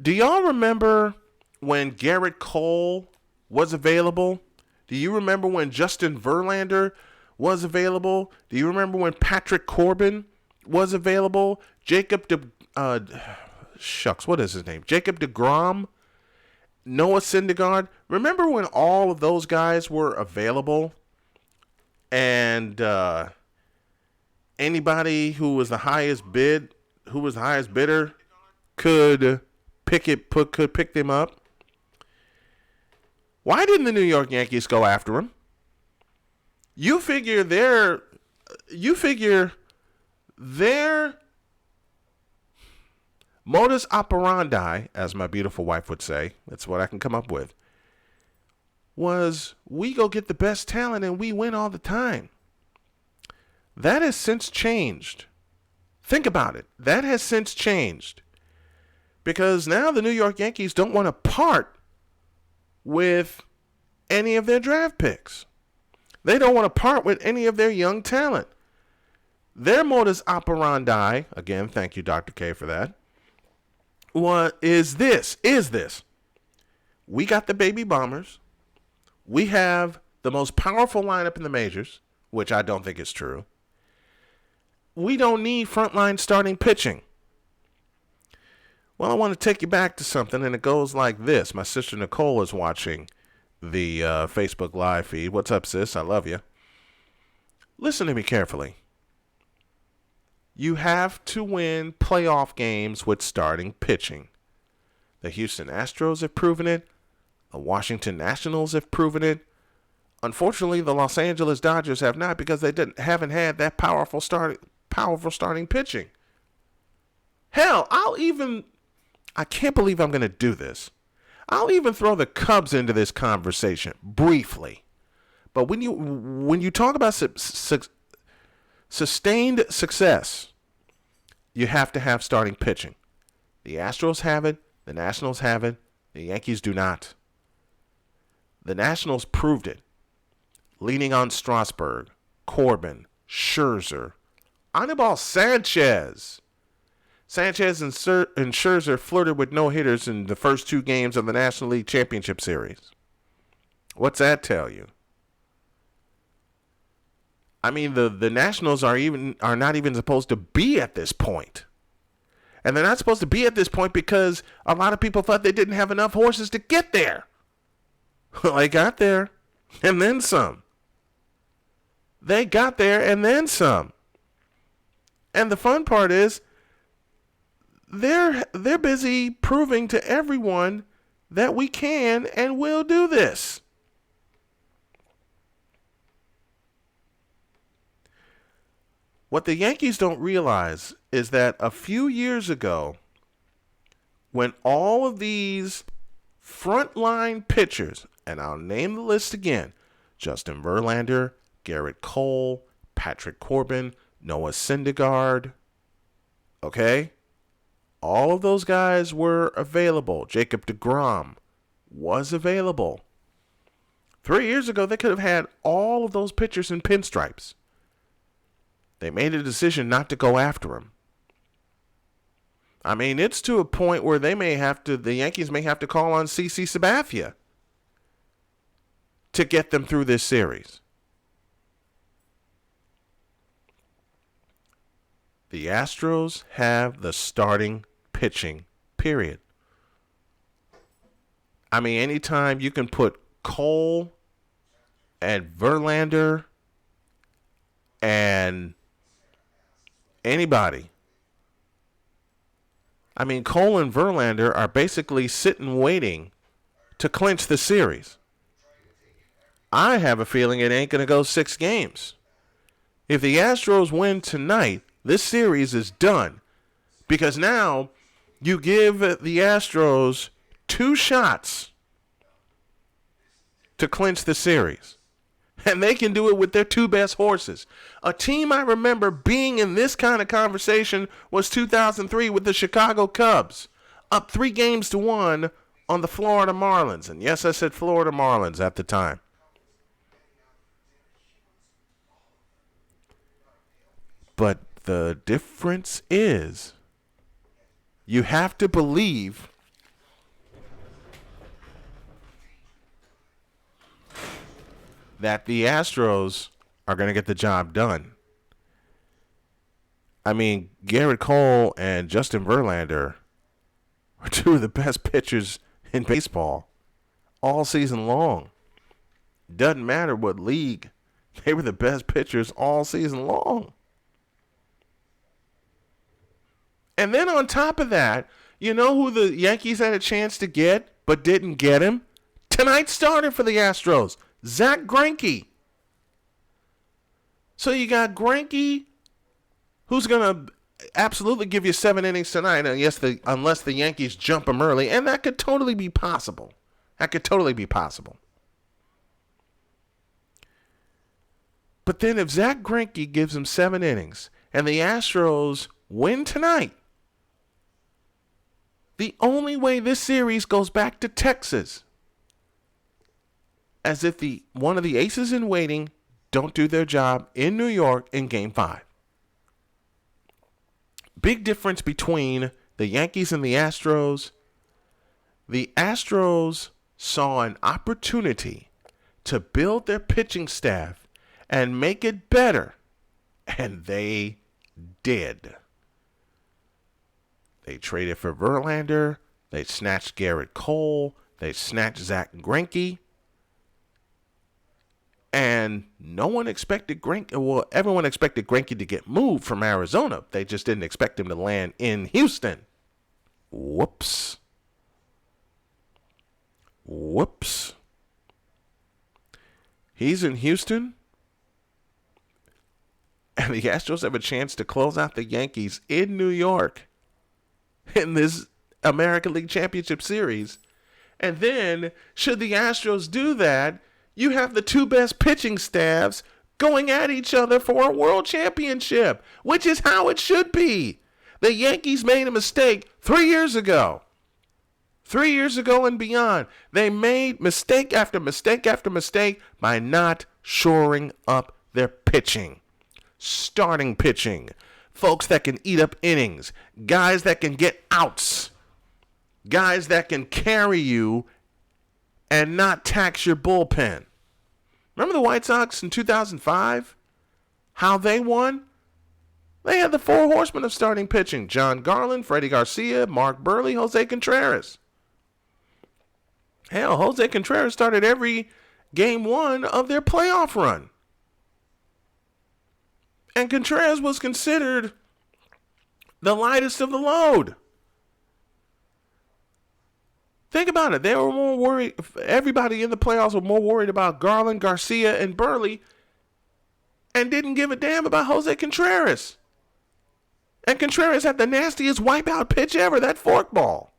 Do y'all remember when Garrett Cole was available? Do you remember when Justin Verlander was available? Do you remember when Patrick Corbin was available? Jacob DeGrom, Noah Syndergaard. Remember when all of those guys were available, and anybody who was the highest bidder could pick them up? Why didn't the New York Yankees go after him? You figure their modus operandi, as my beautiful wife would say, that's what I can come up with, was we go get the best talent and we win all the time. That has since changed. Think about it. That has since changed. Because now the New York Yankees don't want to part with any of their draft picks. They don't want to part with any of their young talent. Their modus operandi, again, thank you, Dr. K, for that, is this. We got the baby bombers. We have the most powerful lineup in the majors, which I don't think is true. We don't need frontline starting pitching. Well, I want to take you back to something, and it goes like this. My sister Nicole is watching the Facebook Live feed. What's up, sis? I love you. Listen to me carefully. You have to win playoff games with starting pitching. The Houston Astros have proven it. The Washington Nationals have proven it. Unfortunately, the Los Angeles Dodgers have not, because they haven't had that powerful starting pitching. Hell, I can't believe I'm going to do this. I'll even throw the Cubs into this conversation briefly. But when you talk about sustained success, you have to have starting pitching. The Astros have it. The Nationals have it. The Yankees do not. The Nationals proved it, leaning on Strasburg, Corbin, Scherzer, Anibal Sanchez. Sanchez and Scherzer flirted with no-hitters in the first 2 games of the National League Championship Series. What's that tell you? I mean, the Nationals are not even supposed to be at this point. And they're not supposed to be at this point because a lot of people thought they didn't have enough horses to get there. Well, they got there, and then some. They got there, and then some. And the fun part is, they're busy proving to everyone that we can and will do this. What the Yankees don't realize is that a few years ago, when all of these frontline pitchers, and I'll name the list again, Justin Verlander, Garrett Cole, Patrick Corbin, Noah Syndergaard, okay? All of those guys were available. Jacob DeGrom was available. 3 years ago, they could have had all of those pitchers in pinstripes. They made a decision not to go after him. I mean, it's to a point where the Yankees may have to call on CC Sabathia to get them through this series. The Astros have the starting pitching, period. I mean, anytime you can put Cole and Verlander and anybody. I mean, Cole and Verlander are basically sitting waiting to clinch the series. I have a feeling it ain't going to go 6 games. If the Astros win tonight, this series is done. Because now you give the Astros 2 shots to clinch the series. And they can do it with their 2 best horses. A team I remember being in this kind of conversation was 2003 with the Chicago Cubs, up 3-1 on the Florida Marlins. And yes, I said Florida Marlins at the time. But the difference is you have to believe that the Astros are going to get the job done. I mean, Garrett Cole and Justin Verlander are 2 of the best pitchers in baseball all season long. Doesn't matter what league, they were the best pitchers all season long. And then on top of that, you know who the Yankees had a chance to get but didn't get him? Tonight's starter for the Astros, Zach Greinke. So you got Greinke, who's going to absolutely give you 7 innings tonight, unless the Yankees jump him early, and that could totally be possible. But then if Zach Greinke gives him 7 innings and the Astros win tonight, the only way this series goes back to Texas, as if one of the aces in waiting don't do their job in New York in Game 5. Big difference between the Yankees and the Astros. The Astros saw an opportunity to build their pitching staff and make it better, and they did. They traded for Verlander. They snatched Garrett Cole. They snatched Zach Greinke. And no one expected Greinke. Well, everyone expected Greinke to get moved from Arizona. They just didn't expect him to land in Houston. Whoops. He's in Houston. And the Astros have a chance to close out the Yankees in New York in this American League Championship Series. And then, should the Astros do that, you have the 2 best pitching staffs going at each other for a world championship, which is how it should be. The Yankees made a mistake 3 years ago. 3 years ago and beyond. They made mistake after mistake after mistake by not shoring up their pitching. Starting pitching. Folks that can eat up innings. Guys that can get outs. Guys that can carry you and not tax your bullpen. Remember the White Sox in 2005? How they won? They had the 4 horsemen of starting pitching. John Garland, Freddie Garcia, Mark Burley, Jose Contreras. Hell, Jose Contreras started every Game 1 of their playoff run. And Contreras was considered the lightest of the load. Think about it. They were more worried. Everybody in the playoffs were more worried about Garland, Garcia, and Burley, and didn't give a damn about Jose Contreras. And Contreras had the nastiest wipeout pitch ever, that forkball.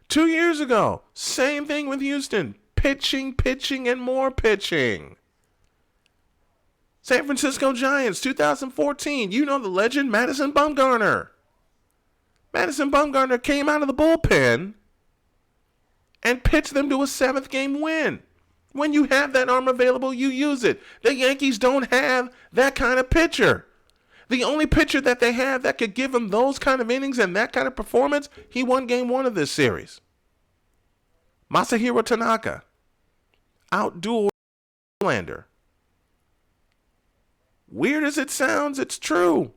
2 years ago, same thing with Houston. Pitching, and more pitching. San Francisco Giants, 2014. You know the legend, Madison Bumgarner. Madison Bumgarner came out of the bullpen and pitched them to a 7th game win When you have that arm available, you use it. The Yankees don't have that kind of pitcher. The only pitcher that they have that could give them those kind of innings and that kind of performance, he won game 1 of this series. Masahiro Tanaka outdueled Verlander. Weird as it sounds, it's true.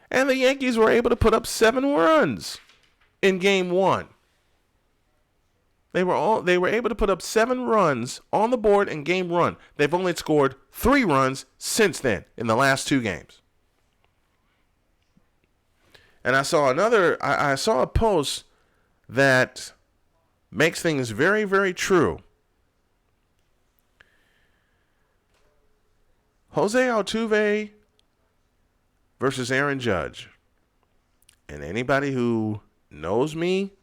And the Yankees were able to put up 7 runs in game 1. They were able to put up 7 runs on the board in game 1. They've only scored 3 runs since then in the last 2 games. And I saw a post that makes things very, very true. Jose Altuve versus Aaron Judge. And anybody who knows me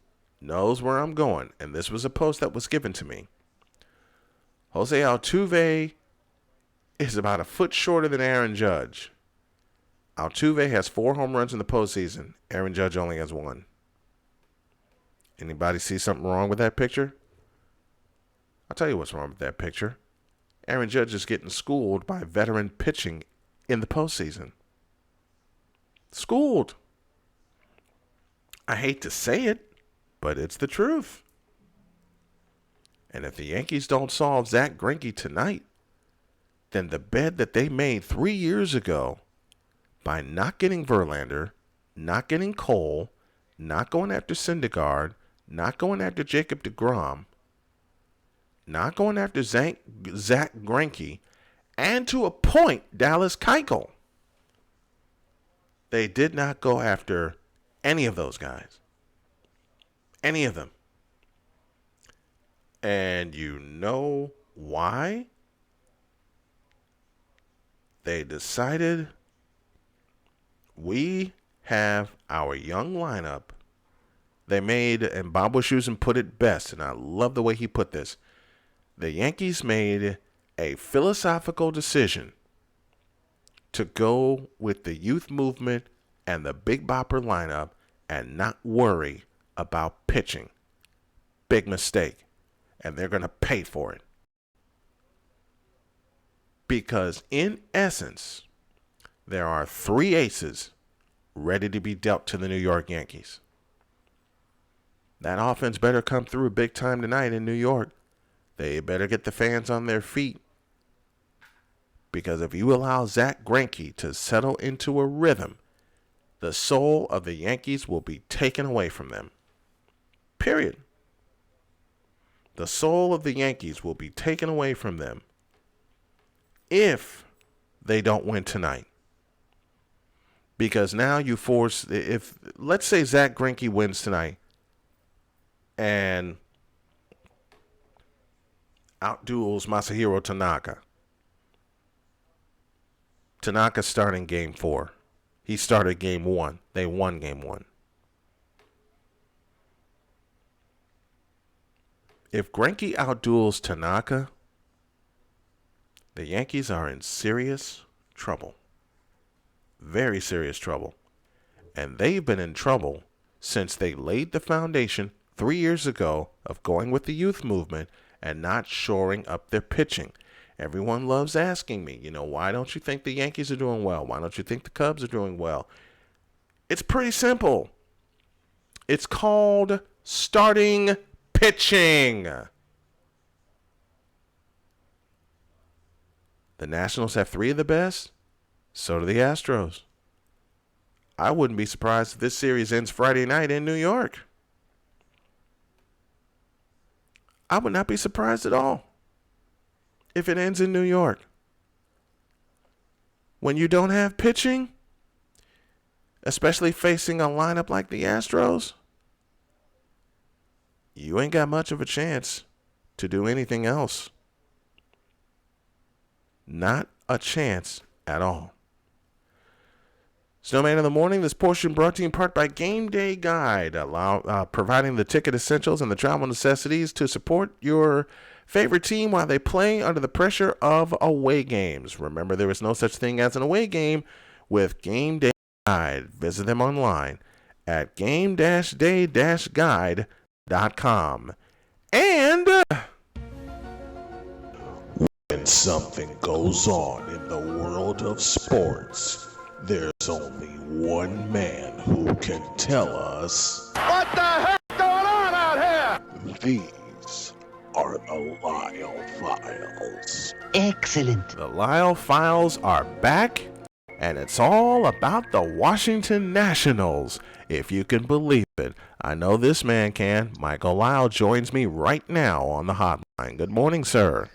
knows where I'm going. And this was a post that was given to me. Jose Altuve is about a foot shorter than Aaron Judge. Altuve has 4 home runs in the postseason. Aaron Judge only has 1. Anybody see something wrong with that picture? I'll tell you what's wrong with that picture. Aaron Judge is getting schooled by veteran pitching in the postseason. Schooled. I hate to say it, but it's the truth. And if the Yankees don't solve Zach Greinke tonight, then the bed that they made 3 years ago by not getting Verlander, not getting Cole, not going after Syndergaard, not going after Jacob deGrom, not going after Zach Greinke, and to a point, Dallas Keuchel. They did not go after any of those guys. Any of them. And you know why? They decided we have our young lineup. They made, and Bob Wischusen put it best, and I love the way he put this. The Yankees made a philosophical decision to go with the youth movement and the Big Bopper lineup and not worry about pitching. Big mistake. And they're going to pay for it. Because in essence, there are 3 aces ready to be dealt to the New York Yankees. That offense better come through big time tonight in New York. They better get the fans on their feet. Because if you allow Zach Greinke to settle into a rhythm, the soul of the Yankees will be taken away from them. Period. The soul of the Yankees will be taken away from them if they don't win tonight. Because now you force, if let's say Zach Greinke wins tonight and outduels Masahiro Tanaka. Tanaka starting game 4. He started game 1. They won game 1. If Greinke outduels Tanaka, the Yankees are in serious trouble. Very serious trouble. And they've been in trouble since they laid the foundation 3 years ago of going with the youth movement and not shoring up their pitching. Everyone loves asking me, why don't you think the Yankees are doing well? Why don't you think the Cubs are doing well? It's pretty simple. It's called starting pitching. The Nationals have 3 of the best. So do the Astros. I wouldn't be surprised if this series ends Friday night in New York. I would not be surprised at all if it ends in New York. When you don't have pitching, especially facing a lineup like the Astros, you ain't got much of a chance to do anything else. Not a chance at all. Snowman in the Morning, this portion brought to you in part by Game Day Guide, providing the ticket essentials and the travel necessities to support your favorite team while they play under the pressure of away games. Remember, there is no such thing as an away game with Game Day Guide. Visit them online at game-day-guide.com. And something goes on in the world of sports, there's only one man who can tell us. What the heck's going on out here? These are the Lyle Files. Excellent. The Lyle Files are back, and it's all about the Washington Nationals, if you can believe it. I know this man can. Michael Lyle joins me right now on the hotline. Good morning, sir.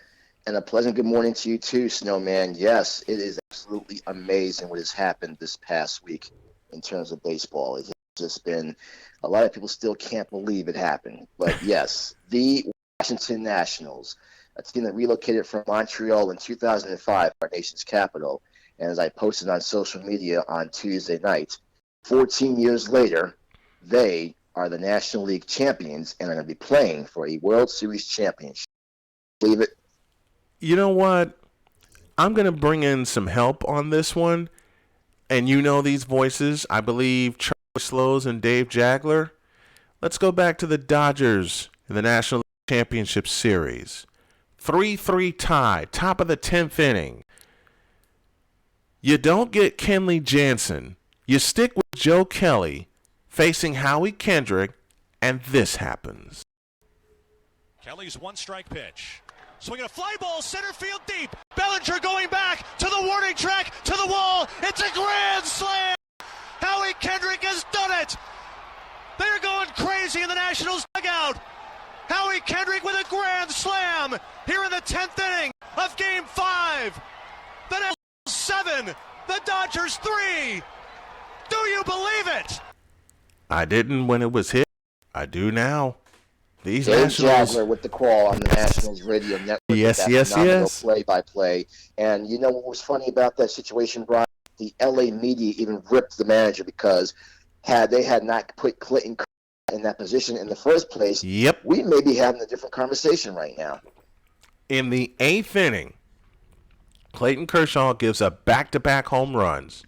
And a pleasant good morning to you too, Snowman. Yes, it is absolutely amazing what has happened this past week in terms of baseball. It has just been, a lot of people still can't believe it happened. But yes, the Washington Nationals, a team that relocated from Montreal in 2005, our nation's capital. And as I posted on social media on Tuesday night, 14 years later, they are the National League champions and are going to be playing for a World Series championship. Believe it? You know what? I'm going to bring in some help on this one. And you know these voices. I believe Charlie Slows and Dave Jagler. Let's go back to the Dodgers in the National League Championship Series. 3-3 tie, top of the 10th inning. You don't get Kenley Jansen. You stick with Joe Kelly facing Howie Kendrick, and this happens. Kelly's one-strike pitch. Swinging a fly ball, center field deep. Bellinger going back to the warning track, to the wall. It's a grand slam. Howie Kendrick has done it. They're going crazy in the Nationals dugout. Howie Kendrick with a grand slam here in the 10th inning of Game 5. The Nationals 7, the Dodgers 3. Do you believe it? I didn't when it was hit. I do now. These Dave Nationals. Jagler with the call on the Nationals radio network. Yes, yes. Play-by-play. And you know what was funny about that situation, Brian? The LA media even ripped the manager because had they not put Clayton Kershaw in that position in the first place, yep, we may be having a different conversation right now. In the 8th inning, Clayton Kershaw gives up back-to-back home runs.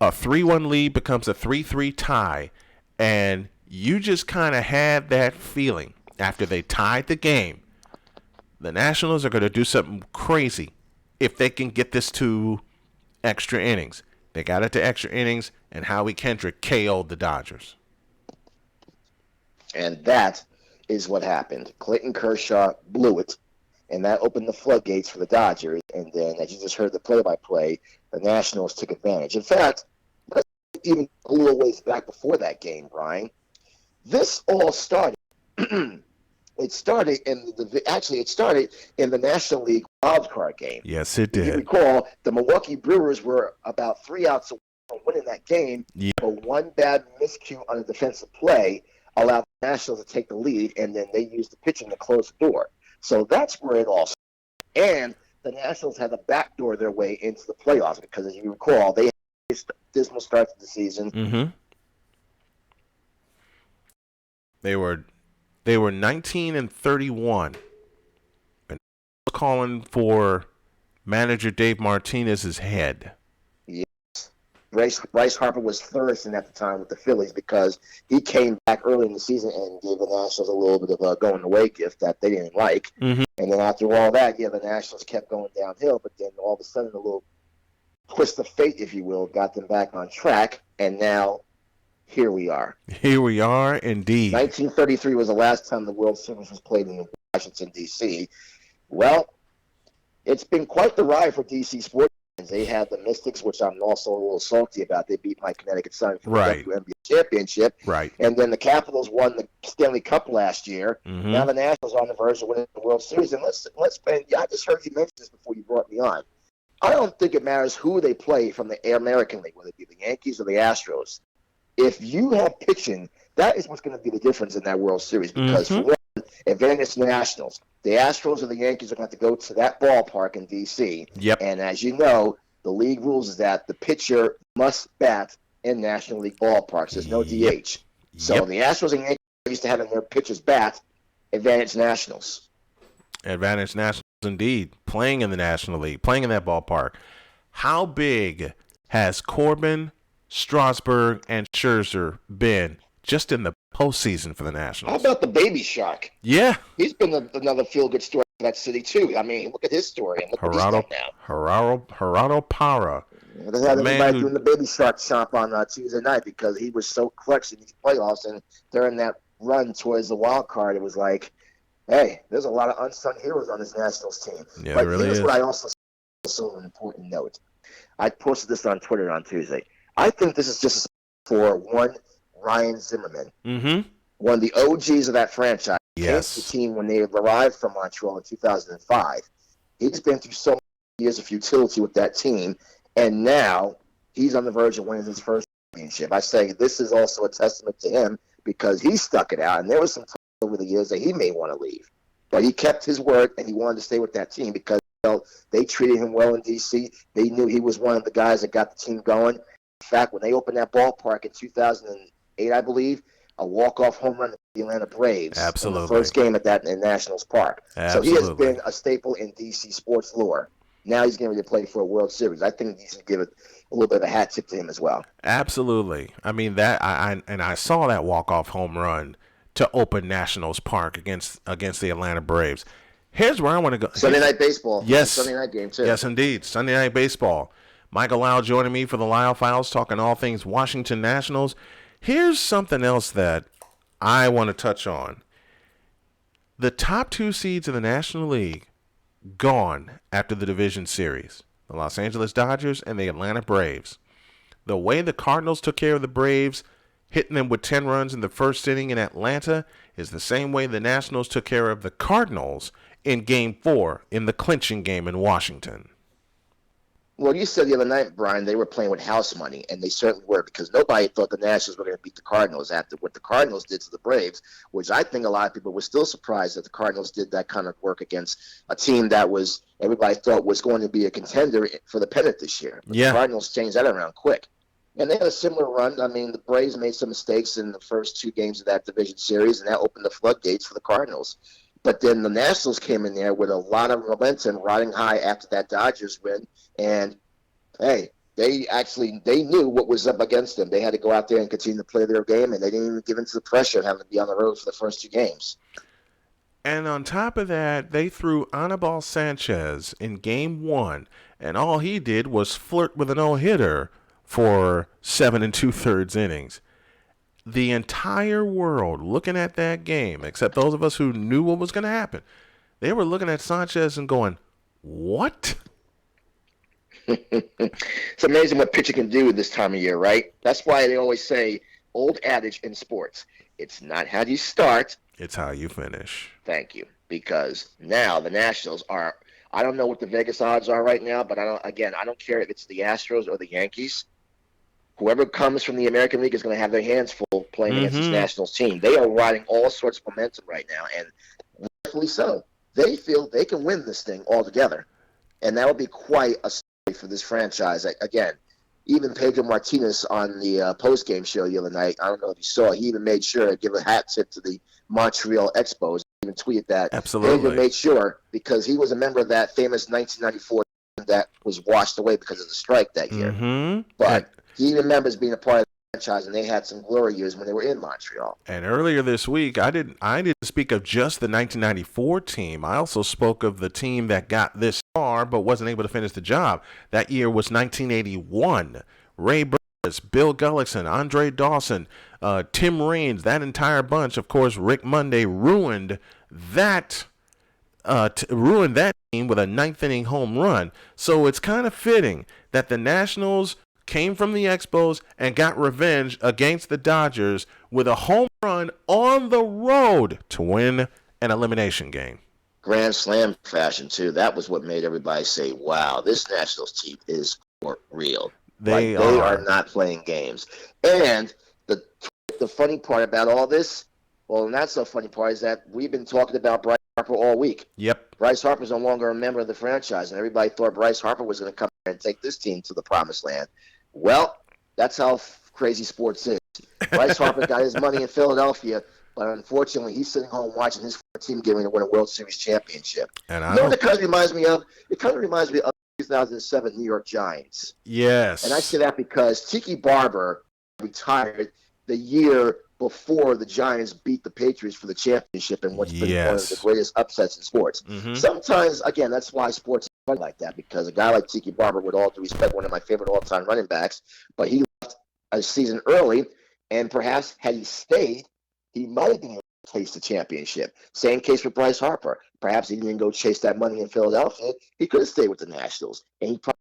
A 3-1 lead becomes a 3-3 tie, and you just kind of had that feeling after they tied the game. The Nationals are going to do something crazy if they can get this to extra innings. They got it to extra innings, and Howie Kendrick KO'd the Dodgers. And that is what happened. Clayton Kershaw blew it, and that opened the floodgates for the Dodgers. And then, as you just heard the play-by-play, the Nationals took advantage. In fact, let's even a little ways back before that game, Brian. This all started. It started in the National League wild card game. Yes, it If you did. recall, the Milwaukee Brewers were about 3 outs away from winning that game, but one bad miscue on a defensive play allowed the Nationals to take the lead, and then they used the pitching to close the door. So that's where it all started. And the Nationals had to backdoor their way into the playoffs because, as you recall, they had a dismal start to the season. Mm-hmm. They were 19-31, and calling for manager Dave Martinez's head. Yes, Bryce Harper was flourishing at the time with the Phillies because he came back early in the season and gave the Nationals a little bit of a going-away gift that they didn't like. Mm-hmm. And then after all that, the Nationals kept going downhill, but then all of a sudden a little twist of fate, if you will, got them back on track, and now here we are. Here we are, indeed. 1933 was the last time the World Series was played in Washington, D.C. Well, it's been quite the ride for D.C. sports fans. They had the Mystics, which I'm also a little salty about. They beat my Connecticut Sun for the WNBA championship. Right. And then the Capitals won the Stanley Cup last year. Mm-hmm. Now the Nationals are on the verge of winning the World Series. And let's spend. I just heard you mention this before you brought me on. I don't think it matters who they play from the American League, whether it be the Yankees or the Astros. If you have pitching, that is what's going to be the difference in that World Series. Because for one, advantage Nationals. The Astros or the Yankees are going to have to go to that ballpark in D.C. Yep. And as you know, the league rules is that the pitcher must bat in National League ballparks. There's no DH. So the Astros and Yankees are used to having their pitchers bat. Advantage Nationals. Advantage Nationals, indeed. Playing in the National League, playing in that ballpark. How big has Corbin, Strasburg, and Scherzer been just in the postseason for the Nationals? How about the Baby Shark? Yeah. He's been another feel-good story that city too. I mean, look at his story and look what he's done now. Gerardo Parra. They had everybody doing the baby shark chomp on Tuesday night because he was so clutch in these playoffs, and during that run towards the wild card, it was like, hey, there's a lot of unsung heroes on this Nationals team. Yeah, but it really here's is. what I also an important note. I posted this on Twitter on Tuesday. I think this is just for one Ryan Zimmerman, one of the OGs of that franchise. Yes. Came to the team when they arrived from Montreal in 2005. He's been through so many years of futility with that team, and now he's on the verge of winning his first championship. I say this is also a testament to him because he stuck it out, and there was some time over the years that he may want to leave. But he kept his word, and he wanted to stay with that team because they treated him well in D.C. They knew he was one of the guys that got the team going. In fact, when they opened that ballpark in 2008, I believe, a walk-off home run to the Atlanta Braves. Absolutely. In the first game at that in Nationals Park. Absolutely. So he has been a staple in D.C. sports lore. Now he's getting ready to play for a World Series. I think he's going to give it a little bit of a hat tip to him as well. Absolutely. I mean, that I saw that walk-off home run to open Nationals Park against the Atlanta Braves. Here's where I want to go. Sunday Night Baseball. Yes. Sunday night game, too. Yes, indeed. Sunday Night Baseball. Michael Lau joining me for the Lyle Files, talking all things Washington Nationals. Here's something else that I want to touch on. The top two seeds in the National League gone after the division series. The Los Angeles Dodgers and the Atlanta Braves. The way the Cardinals took care of the Braves, hitting them with 10 runs in the first inning in Atlanta, is the same way the Nationals took care of the Cardinals in Game 4 in the clinching game in Washington. Well, you said the other night, Brian, they were playing with house money, and they certainly were because nobody thought the Nationals were going to beat the Cardinals after what the Cardinals did to the Braves, which I think a lot of people were still surprised that the Cardinals did that kind of work against a team that was everybody thought was going to be a contender for the pennant this year. But the Cardinals changed that around quick. And they had a similar run. I mean, the Braves made some mistakes in the first two games of that division series, and that opened the floodgates for the Cardinals. But then the Nationals came in there with a lot of momentum riding high after that Dodgers win. And, hey, they knew what was up against them. They had to go out there and continue to play their game, and they didn't even give in to the pressure of having to be on the road for the first two games. And on top of that, they threw Anibal Sanchez in Game 1, and all he did was flirt with a no-hitter for 7 2/3 innings. The entire world looking at that game, except those of us who knew what was going to happen, they were looking at Sanchez and going, what? It's amazing what pitcher can do this time of year, right? That's why they always say, old adage in sports, it's not how you start. It's how you finish. Thank you. Because now the Nationals are, I don't know what the Vegas odds are right now, but I don't care if it's the Astros or the Yankees. Whoever comes from the American League is going to have their hands full playing against this Nationals team. They are riding all sorts of momentum right now, and rightfully so. They feel they can win this thing altogether, and that would be quite a story for this franchise. Again, even Pedro Martinez on the post-game show the other night, I don't know if you saw, he even made sure to give a hat tip to the Montreal Expos. He even tweeted that. Absolutely. Pedro made sure, because he was a member of that famous 1994 team that was washed away because of the strike that year. But he remembers being a part of the franchise, and they had some glory years when they were in Montreal. And earlier this week, I didn't speak of just the 1994 team. I also spoke of the team that got this far but wasn't able to finish the job. That year was 1981. Ray Burris, Bill Gullickson, Andre Dawson, Tim Raines, that entire bunch. Of course, Rick Monday ruined that team with a ninth-inning home run. So it's kind of fitting that the Nationals came from the Expos and got revenge against the Dodgers with a home run on the road to win an elimination game. Grand Slam fashion, too. That was what made everybody say, wow, this Nationals team is for real. They are not playing games. And the funny part about all this, well, the not so funny part is that we've been talking about Bryce Harper all week. Yep. Bryce Harper's no longer a member of the franchise, and everybody thought Bryce Harper was going to come and take this team to the promised land. Well, that's how crazy sports is. Bryce Harper got his money in Philadelphia, but unfortunately, he's sitting home watching his team getting to win a World Series championship. And you know what it kind of reminds me of? It kind of reminds me of 2007 New York Giants. Yes. And I say that because Tiki Barber retired the year before the Giants beat the Patriots for the championship and what's been one of the greatest upsets in sports. Sometimes, again, that's why sports is fun like that, because a guy like Tiki Barber, with all due respect, one of my favorite all-time running backs, but he left a season early, and perhaps had he stayed, he might have been able to taste the championship. Same case for Bryce Harper. Perhaps he didn't go chase that money in Philadelphia. He could have stayed with the Nationals, and he probably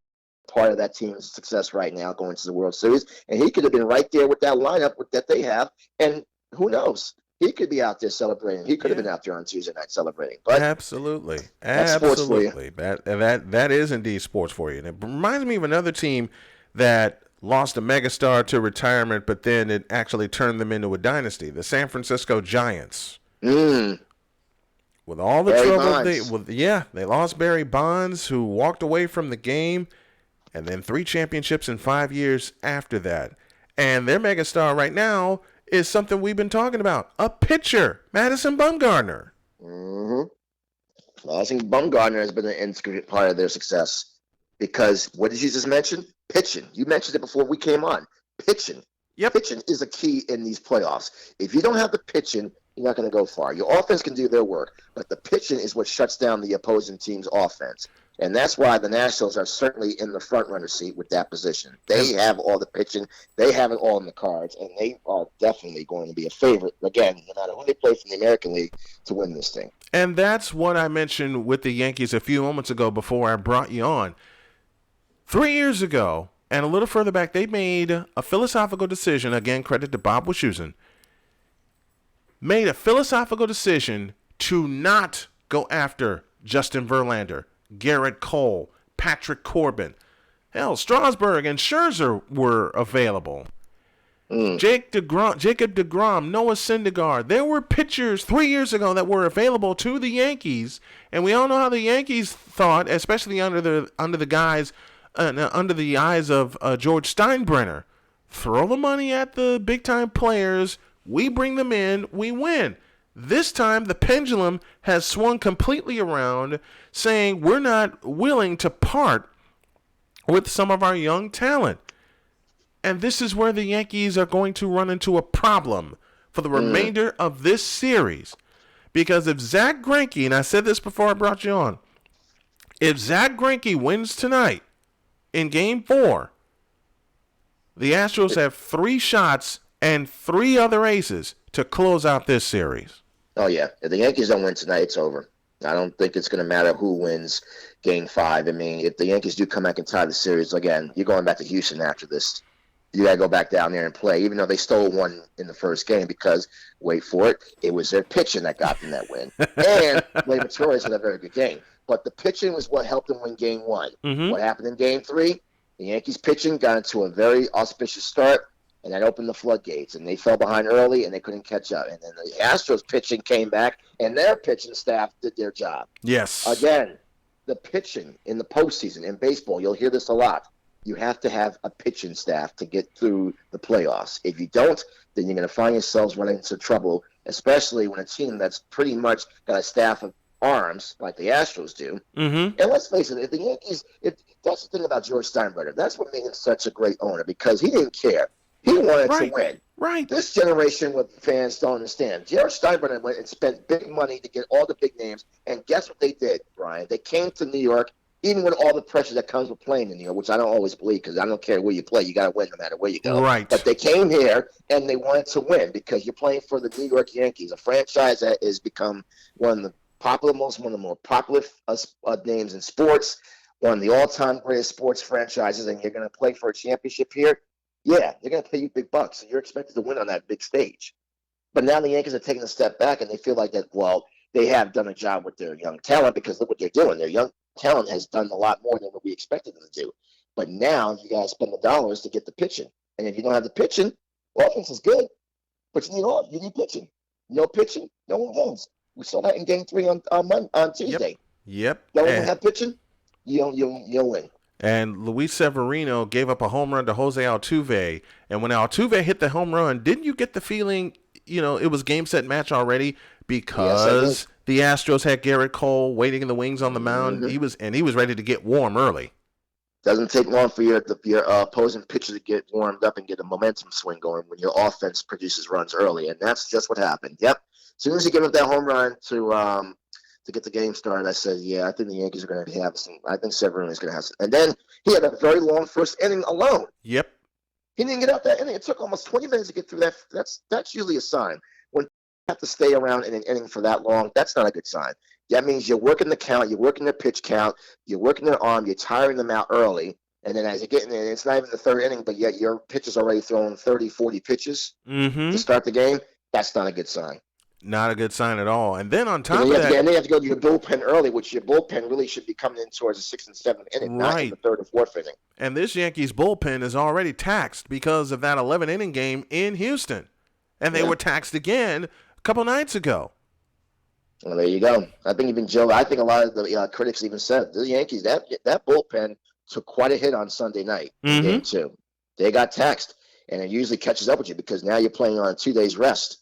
part of that team's success right now going to the World Series, and he could have been right there with that lineup that they have, and who knows? He could be out there celebrating. He could have been out there on Tuesday night celebrating. But absolutely. That's sports for you. That is indeed sports for you. And it reminds me of another team that lost a megastar to retirement, but then it actually turned them into a dynasty, the San Francisco Giants. With all the trouble, they lost Barry Bonds, who walked away from the game, and then 3 championships in 5 years after that. And their megastar right now is something we've been talking about, a pitcher, Madison Bumgarner. Madison Bumgarner has been an integral part of their success, because what did you just mention? Pitching. You mentioned it before we came on. Pitching. Pitching is a key in these playoffs. If you don't have the pitching, you're not going to go far. Your offense can do their work, but the pitching is what shuts down the opposing team's offense. And that's why the Nationals are certainly in the front-runner seat with that position. They have all the pitching. They have it all in the cards, and they are definitely going to be a favorite, again, no matter who they play from the American League, to win this thing. And that's what I mentioned with the Yankees a few moments ago before I brought you on. 3 years ago, and a little further back, they made a philosophical decision, again, credit to Bob Wischusen, made a philosophical decision to not go after Justin Verlander, Garrett Cole, Patrick Corbin. Hell, Strasburg and Scherzer were available. Jacob DeGrom, Noah Syndergaard. There were pitchers 3 years ago that were available to the Yankees, and we all know how the Yankees thought, especially under the eyes of George Steinbrenner. Throw the money at the big-time players. We bring them in. We win. This time, the pendulum has swung completely around, saying we're not willing to part with some of our young talent. And this is where the Yankees are going to run into a problem for the remainder of this series. Because if Zach Greinke, and I said this before I brought you on, if Zach Greinke wins tonight in Game 4, the Astros have 3 shots and 3 other aces to close out this series. Oh, yeah. If the Yankees don't win tonight, it's over. I don't think it's going to matter who wins Game 5. I mean, if the Yankees do come back and tie the series, again, you're going back to Houston after this. You got to go back down there and play, even though they stole one in the first game because, wait for it, it was their pitching that got them that win. And Gleyber Torres had a very good game. But the pitching was what helped them win Game 1. What happened in Game 3? The Yankees pitching got into a very auspicious start, and that opened the floodgates, and they fell behind early, and they couldn't catch up. And then the Astros pitching came back, and their pitching staff did their job. Yes. Again, the pitching in the postseason, in baseball, you'll hear this a lot. You have to have a pitching staff to get through the playoffs. If you don't, then you're going to find yourselves running into trouble, especially when a team that's pretty much got a staff of arms like the Astros do. And let's face it, if the Yankees, that's the thing about George Steinbrenner. That's what made him such a great owner, because he didn't care. He wanted to win. Right. This generation, what fans don't understand, George Steinbrenner went and spent big money to get all the big names, and guess what they did, Brian? They came to New York, even with all the pressure that comes with playing in New York, which I don't always believe, because I don't care where you play, you got to win no matter where you go. Right. But they came here, and they wanted to win, because you're playing for the New York Yankees, a franchise that has become one of the more popular names in sports, one of the all-time greatest sports franchises, and you're going to play for a championship here. Yeah, they're going to pay you big bucks, so you're expected to win on that big stage. But now the Yankees are taking a step back, and they feel like that, well, they have done a job with their young talent, because look what they're doing. Their young talent has done a lot more than what we expected them to do. But now you got to spend the dollars to get the pitching. And if you don't have the pitching, offense is good, but you need pitching. No pitching, no one wins. We saw that in Game 3 on Tuesday. Yep. Don't have pitching, you'll win. And Luis Severino gave up a home run to Jose Altuve. And when Altuve hit the home run, didn't you get the feeling, it was game, set, match already? Because the Astros had Garrett Cole waiting in the wings on the mound. He was ready to get warm early. Doesn't take long for your opposing pitcher to get warmed up and get a momentum swing going when your offense produces runs early, and that's just what happened. Yep. As soon as he gave up that home run to get the game started, I said, yeah, I think the Yankees are going to have some. I think Severino is going to have some. And then he had a very long first inning alone. Yep. He didn't get out that inning. It took almost 20 minutes to get through that. That's usually a sign. When you have to stay around in an inning for that long, that's not a good sign. That means you're working the count, you're working the pitch count, you're working their arm, you're tiring them out early. And then as you're getting in, it's not even the third inning, but yet your pitcher's already throwing 30, 40 pitches to start the game. That's not a good sign. Not a good sign at all. And then on top of that, and then you have to go to your bullpen early, which your bullpen really should be coming in towards the 6th and 7th inning, not in the 3rd or 4th inning. And this Yankees bullpen is already taxed because of that 11-inning game in Houston. And they were taxed again a couple nights ago. Well, there you go. I think a lot of the critics even said the Yankees, that bullpen took quite a hit on Sunday night in Game 2. They got taxed, and it usually catches up with you because now you're playing on 2 days rest.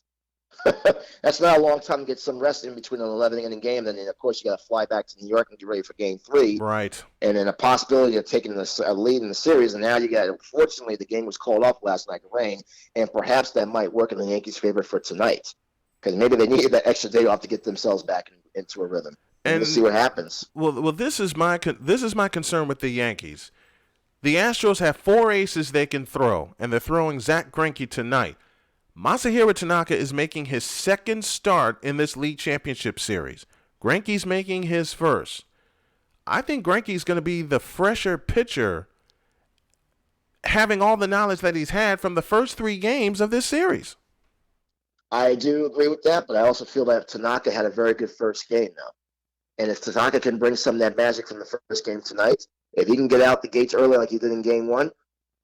That's not a long time to get some rest in between an 11-inning game. And then, of course, you got to fly back to New York and get ready for Game 3. Right. And then a possibility of taking a lead in the series. And now unfortunately, the game was called off last night in rain, and perhaps that might work in the Yankees' favor for tonight. Because maybe they needed that extra day off to get themselves back into a rhythm. And we'll see what happens. Well, this is my concern with the Yankees. The Astros have 4 aces they can throw, and they're throwing Zach Greinke tonight. Masahiro Tanaka is making his second start in this league championship series. Greinke's making his first. I think Greinke's going to be the fresher pitcher, having all the knowledge that he's had from the first 3 games of this series. I do agree with that, but I also feel that Tanaka had a very good first game now. And if Tanaka can bring some of that magic from the first game tonight, if he can get out the gates early like he did in Game 1,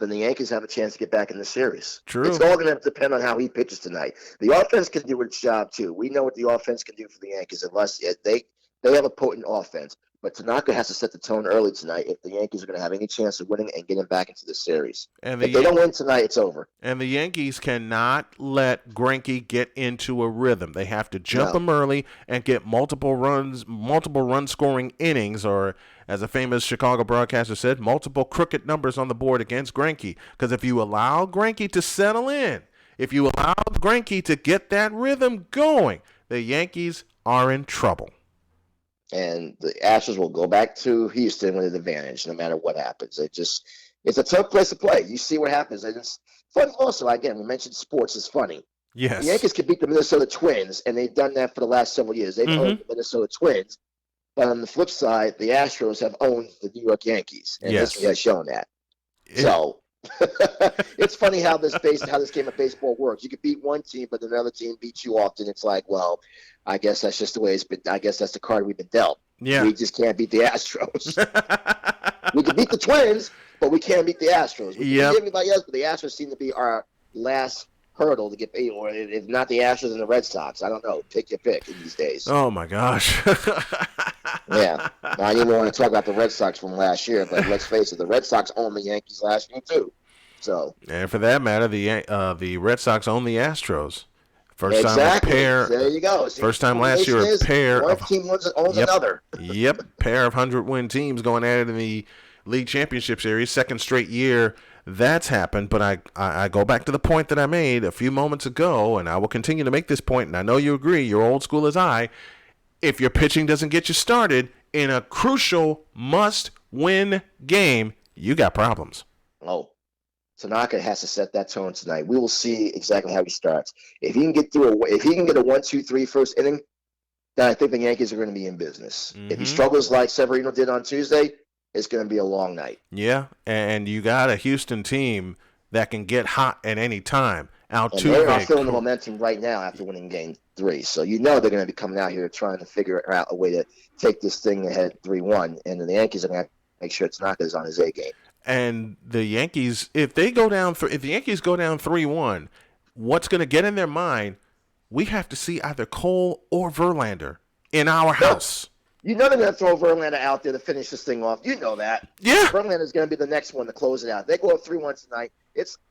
then the Yankees have a chance to get back in the series. True. It's all going to depend on how he pitches tonight. The offense can do its job, too. We know what the offense can do for the Yankees unless they have a potent offense. But Tanaka has to set the tone early tonight if the Yankees are going to have any chance of winning and getting back into the series. And if they don't win tonight, it's over. And the Yankees cannot let Greinke get into a rhythm. They have to jump him early and get multiple run-scoring innings, or as a famous Chicago broadcaster said, multiple crooked numbers on the board against Greinke. Because if you allow Greinke to settle in, if you allow Greinke to get that rhythm going, the Yankees are in trouble. And the Astros will go back to Houston with an advantage no matter what happens. It's a tough place to play. You see what happens. And it's funny also, again, we mentioned sports is funny. Yes. The Yankees could beat the Minnesota Twins, and they've done that for the last several years. They've owned the Minnesota Twins. But on the flip side, the Astros have owned the New York Yankees. And history has shown that. So it's funny how this game of baseball works. You can beat one team, but another team beats you often. It's like, well, I guess that's just the way it's been. I guess that's the card we've been dealt. Yeah. We just can't beat the Astros. We can beat the Twins, but we can't beat the Astros. We can beat everybody else, but the Astros seem to be our last hurdle to get beat, or if not the Astros and the Red Sox. I don't know. Pick your pick in these days. Oh, my gosh. Yeah. I didn't even want to talk about the Red Sox from last year, but let's face it, the Red Sox owned the Yankees last year, too. So. And for that matter, the Red Sox own the Astros. First time exactly. a pair. There you go. See, first time last year, a pair one of team owns another. Yep, pair of 100-win teams going at it in the league championship series. Second straight year that's happened. But I go back to the point that I made a few moments ago, and I will continue to make this point. And I know you agree. You're old school as I. If your pitching doesn't get you started in a crucial must-win game, you got problems. Oh. Tanaka has to set that tone tonight. We will see exactly how he starts. If he can get through if he can get a 1-2-3 first inning, then I think the Yankees are going to be in business. If he struggles like Severino did on Tuesday, it's going to be a long night. Yeah, and you got a Houston team that can get hot at any time. They're not feeling the momentum right now after winning Game 3. So you know they're going to be coming out here trying to figure out a way to take this thing ahead 3-1. And then the Yankees are going to have to make sure Tanaka is on his A game. And the Yankees, if the Yankees go down 3-1, what's going to get in their mind? We have to see either Cole or Verlander in our house. You know they're going to throw Verlander out there to finish this thing off. You know that. Yeah. Verlander is going to be the next one to close it out. They go up 3-1 tonight.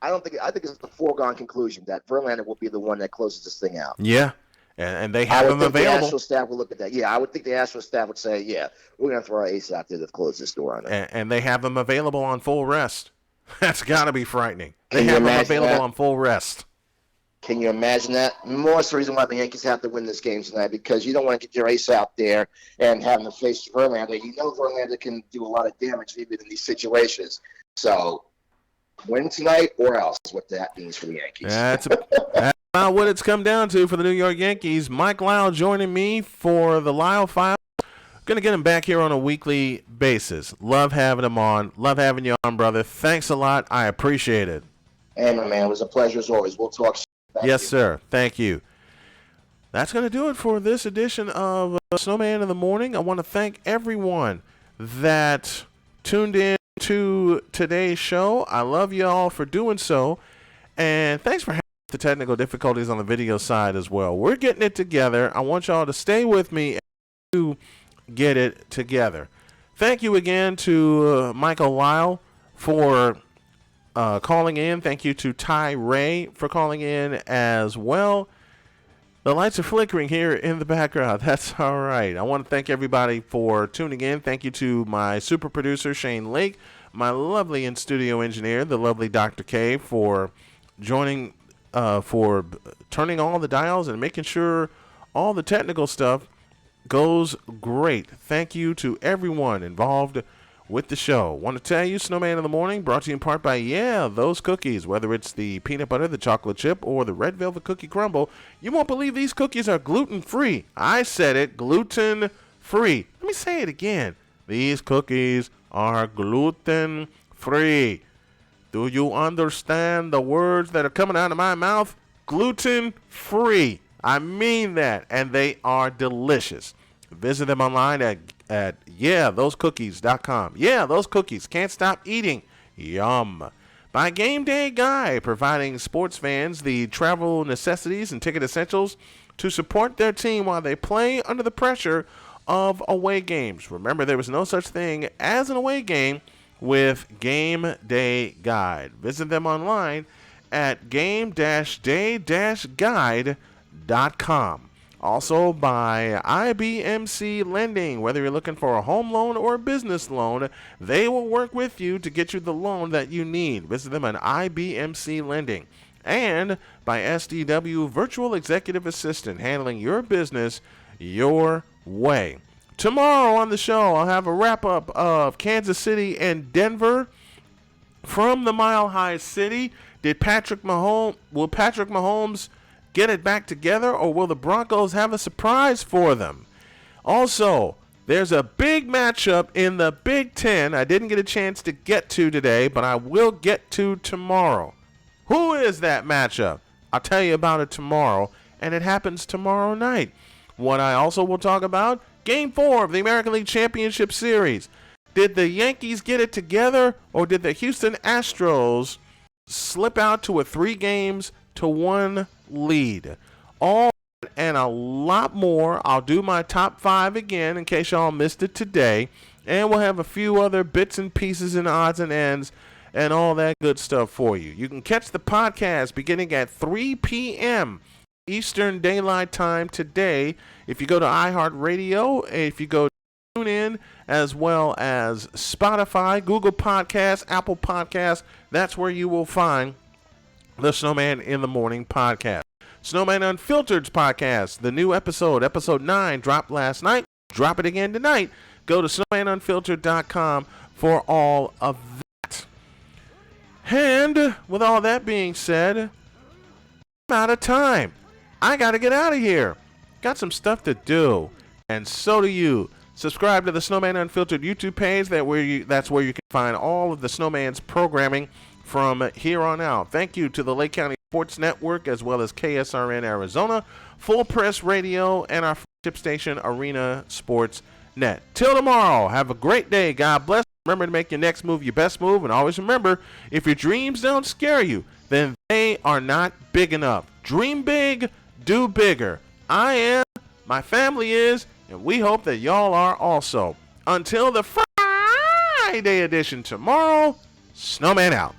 I think it's a foregone conclusion that Verlander will be the one that closes this thing out. Yeah. And they have them available. The Astros staff will look at that. Yeah, I would think the Astros staff would say, yeah, we're going to throw our ace out there to close this door on it. And they have them available on full rest. That's got to be frightening. They have them available on full rest. Can you imagine that? More the reason why the Yankees have to win this game tonight, because you don't want to get your ace out there and having to face Verlander. You know Verlander can do a lot of damage even in these situations. So win tonight or else is what that means for the Yankees. That's about what it's come down to for the New York Yankees. Mike Lyle joining me for the Lyle File. Going to get him back here on a weekly basis. Love having him on. Love having you on, brother. Thanks a lot. I appreciate it. Hey, my man. It was a pleasure as always. We'll talk soon. Yes, sir. Thank you. That's going to do it for this edition of Snowman in the Morning. I want to thank everyone that tuned in to today's show. I love you all for doing so. And thanks for having the technical difficulties on the video side as well. We're getting it together. I want y'all to stay with me to get it together. Thank you again to Michael Lyle for calling in. Thank you to Ty Ray for calling in as well. The lights are flickering here in the background. That's all right. I want to thank everybody for tuning in. Thank you to my super producer, Shane Lake, my lovely in-studio engineer, the lovely Dr. K, for joining, for turning all the dials and making sure all the technical stuff goes great. Thank you to everyone involved with the show. Want to tell you, Snowman in the Morning, brought to you in part by, those cookies. Whether it's the peanut butter, the chocolate chip, or the red velvet cookie crumble, you won't believe these cookies are gluten-free. I said it, gluten-free. Let me say it again. These cookies are gluten-free. Do you understand the words that are coming out of my mouth? Gluten-free. I mean that, and they are delicious. Visit them online at thosecookies.com. Yeah, those cookies. Can't stop eating. Yum. By Game Day Guy, providing sports fans the travel necessities and ticket essentials to support their team while they play under the pressure of away games. Remember, there was no such thing as an away game with Game Day Guide. Visit them online at game-day-guide.com. Also by IBMC Lending. Whether you're looking for a home loan or a business loan, they will work with you to get you the loan that you need. Visit them on IBMC Lending. And by SDW Virtual Executive Assistant, handling your business your way. Tomorrow on the show, I'll have a wrap-up of Kansas City and Denver from the Mile High City. Will Patrick Mahomes get it back together, or will the Broncos have a surprise for them? Also, there's a big matchup in the Big Ten I didn't get a chance to get to today, but I will get to tomorrow. Who is that matchup? I'll tell you about it tomorrow, and it happens tomorrow night. What I also will talk about, Game 4 of the American League Championship Series. Did the Yankees get it together, or did the Houston Astros slip out to a 3-1 lead? All that and a lot more. I'll do my top 5 again in case y'all missed it today, and we'll have a few other bits and pieces and odds and ends and all that good stuff for you. You can catch the podcast beginning at 3 p.m. Eastern Daylight Time today. If you go to iHeartRadio, if you go to TuneIn, as well as Spotify, Google Podcasts, Apple Podcasts, that's where you will find the Snowman in the Morning podcast. Snowman Unfiltered's podcast, the new episode 9, dropped last night. Drop it again tonight. Go to snowmanunfiltered.com for all of that. And with all that being said, I'm out of time. I got to get out of here. Got some stuff to do, and so do you. Subscribe to the Snowman Unfiltered YouTube page. That's where you can find all of the Snowman's programming from here on out. Thank you to the Lake County Sports Network, as well as KSRN Arizona, Full Press Radio, and our flagship station, Arena Sports Net. Till tomorrow, have a great day. God bless. Remember to make your next move your best move, and always remember, if your dreams don't scare you, then they are not big enough. Dream big, do bigger. I am, my family is, and we hope that y'all are also. Until the Friday edition tomorrow, Snowman out.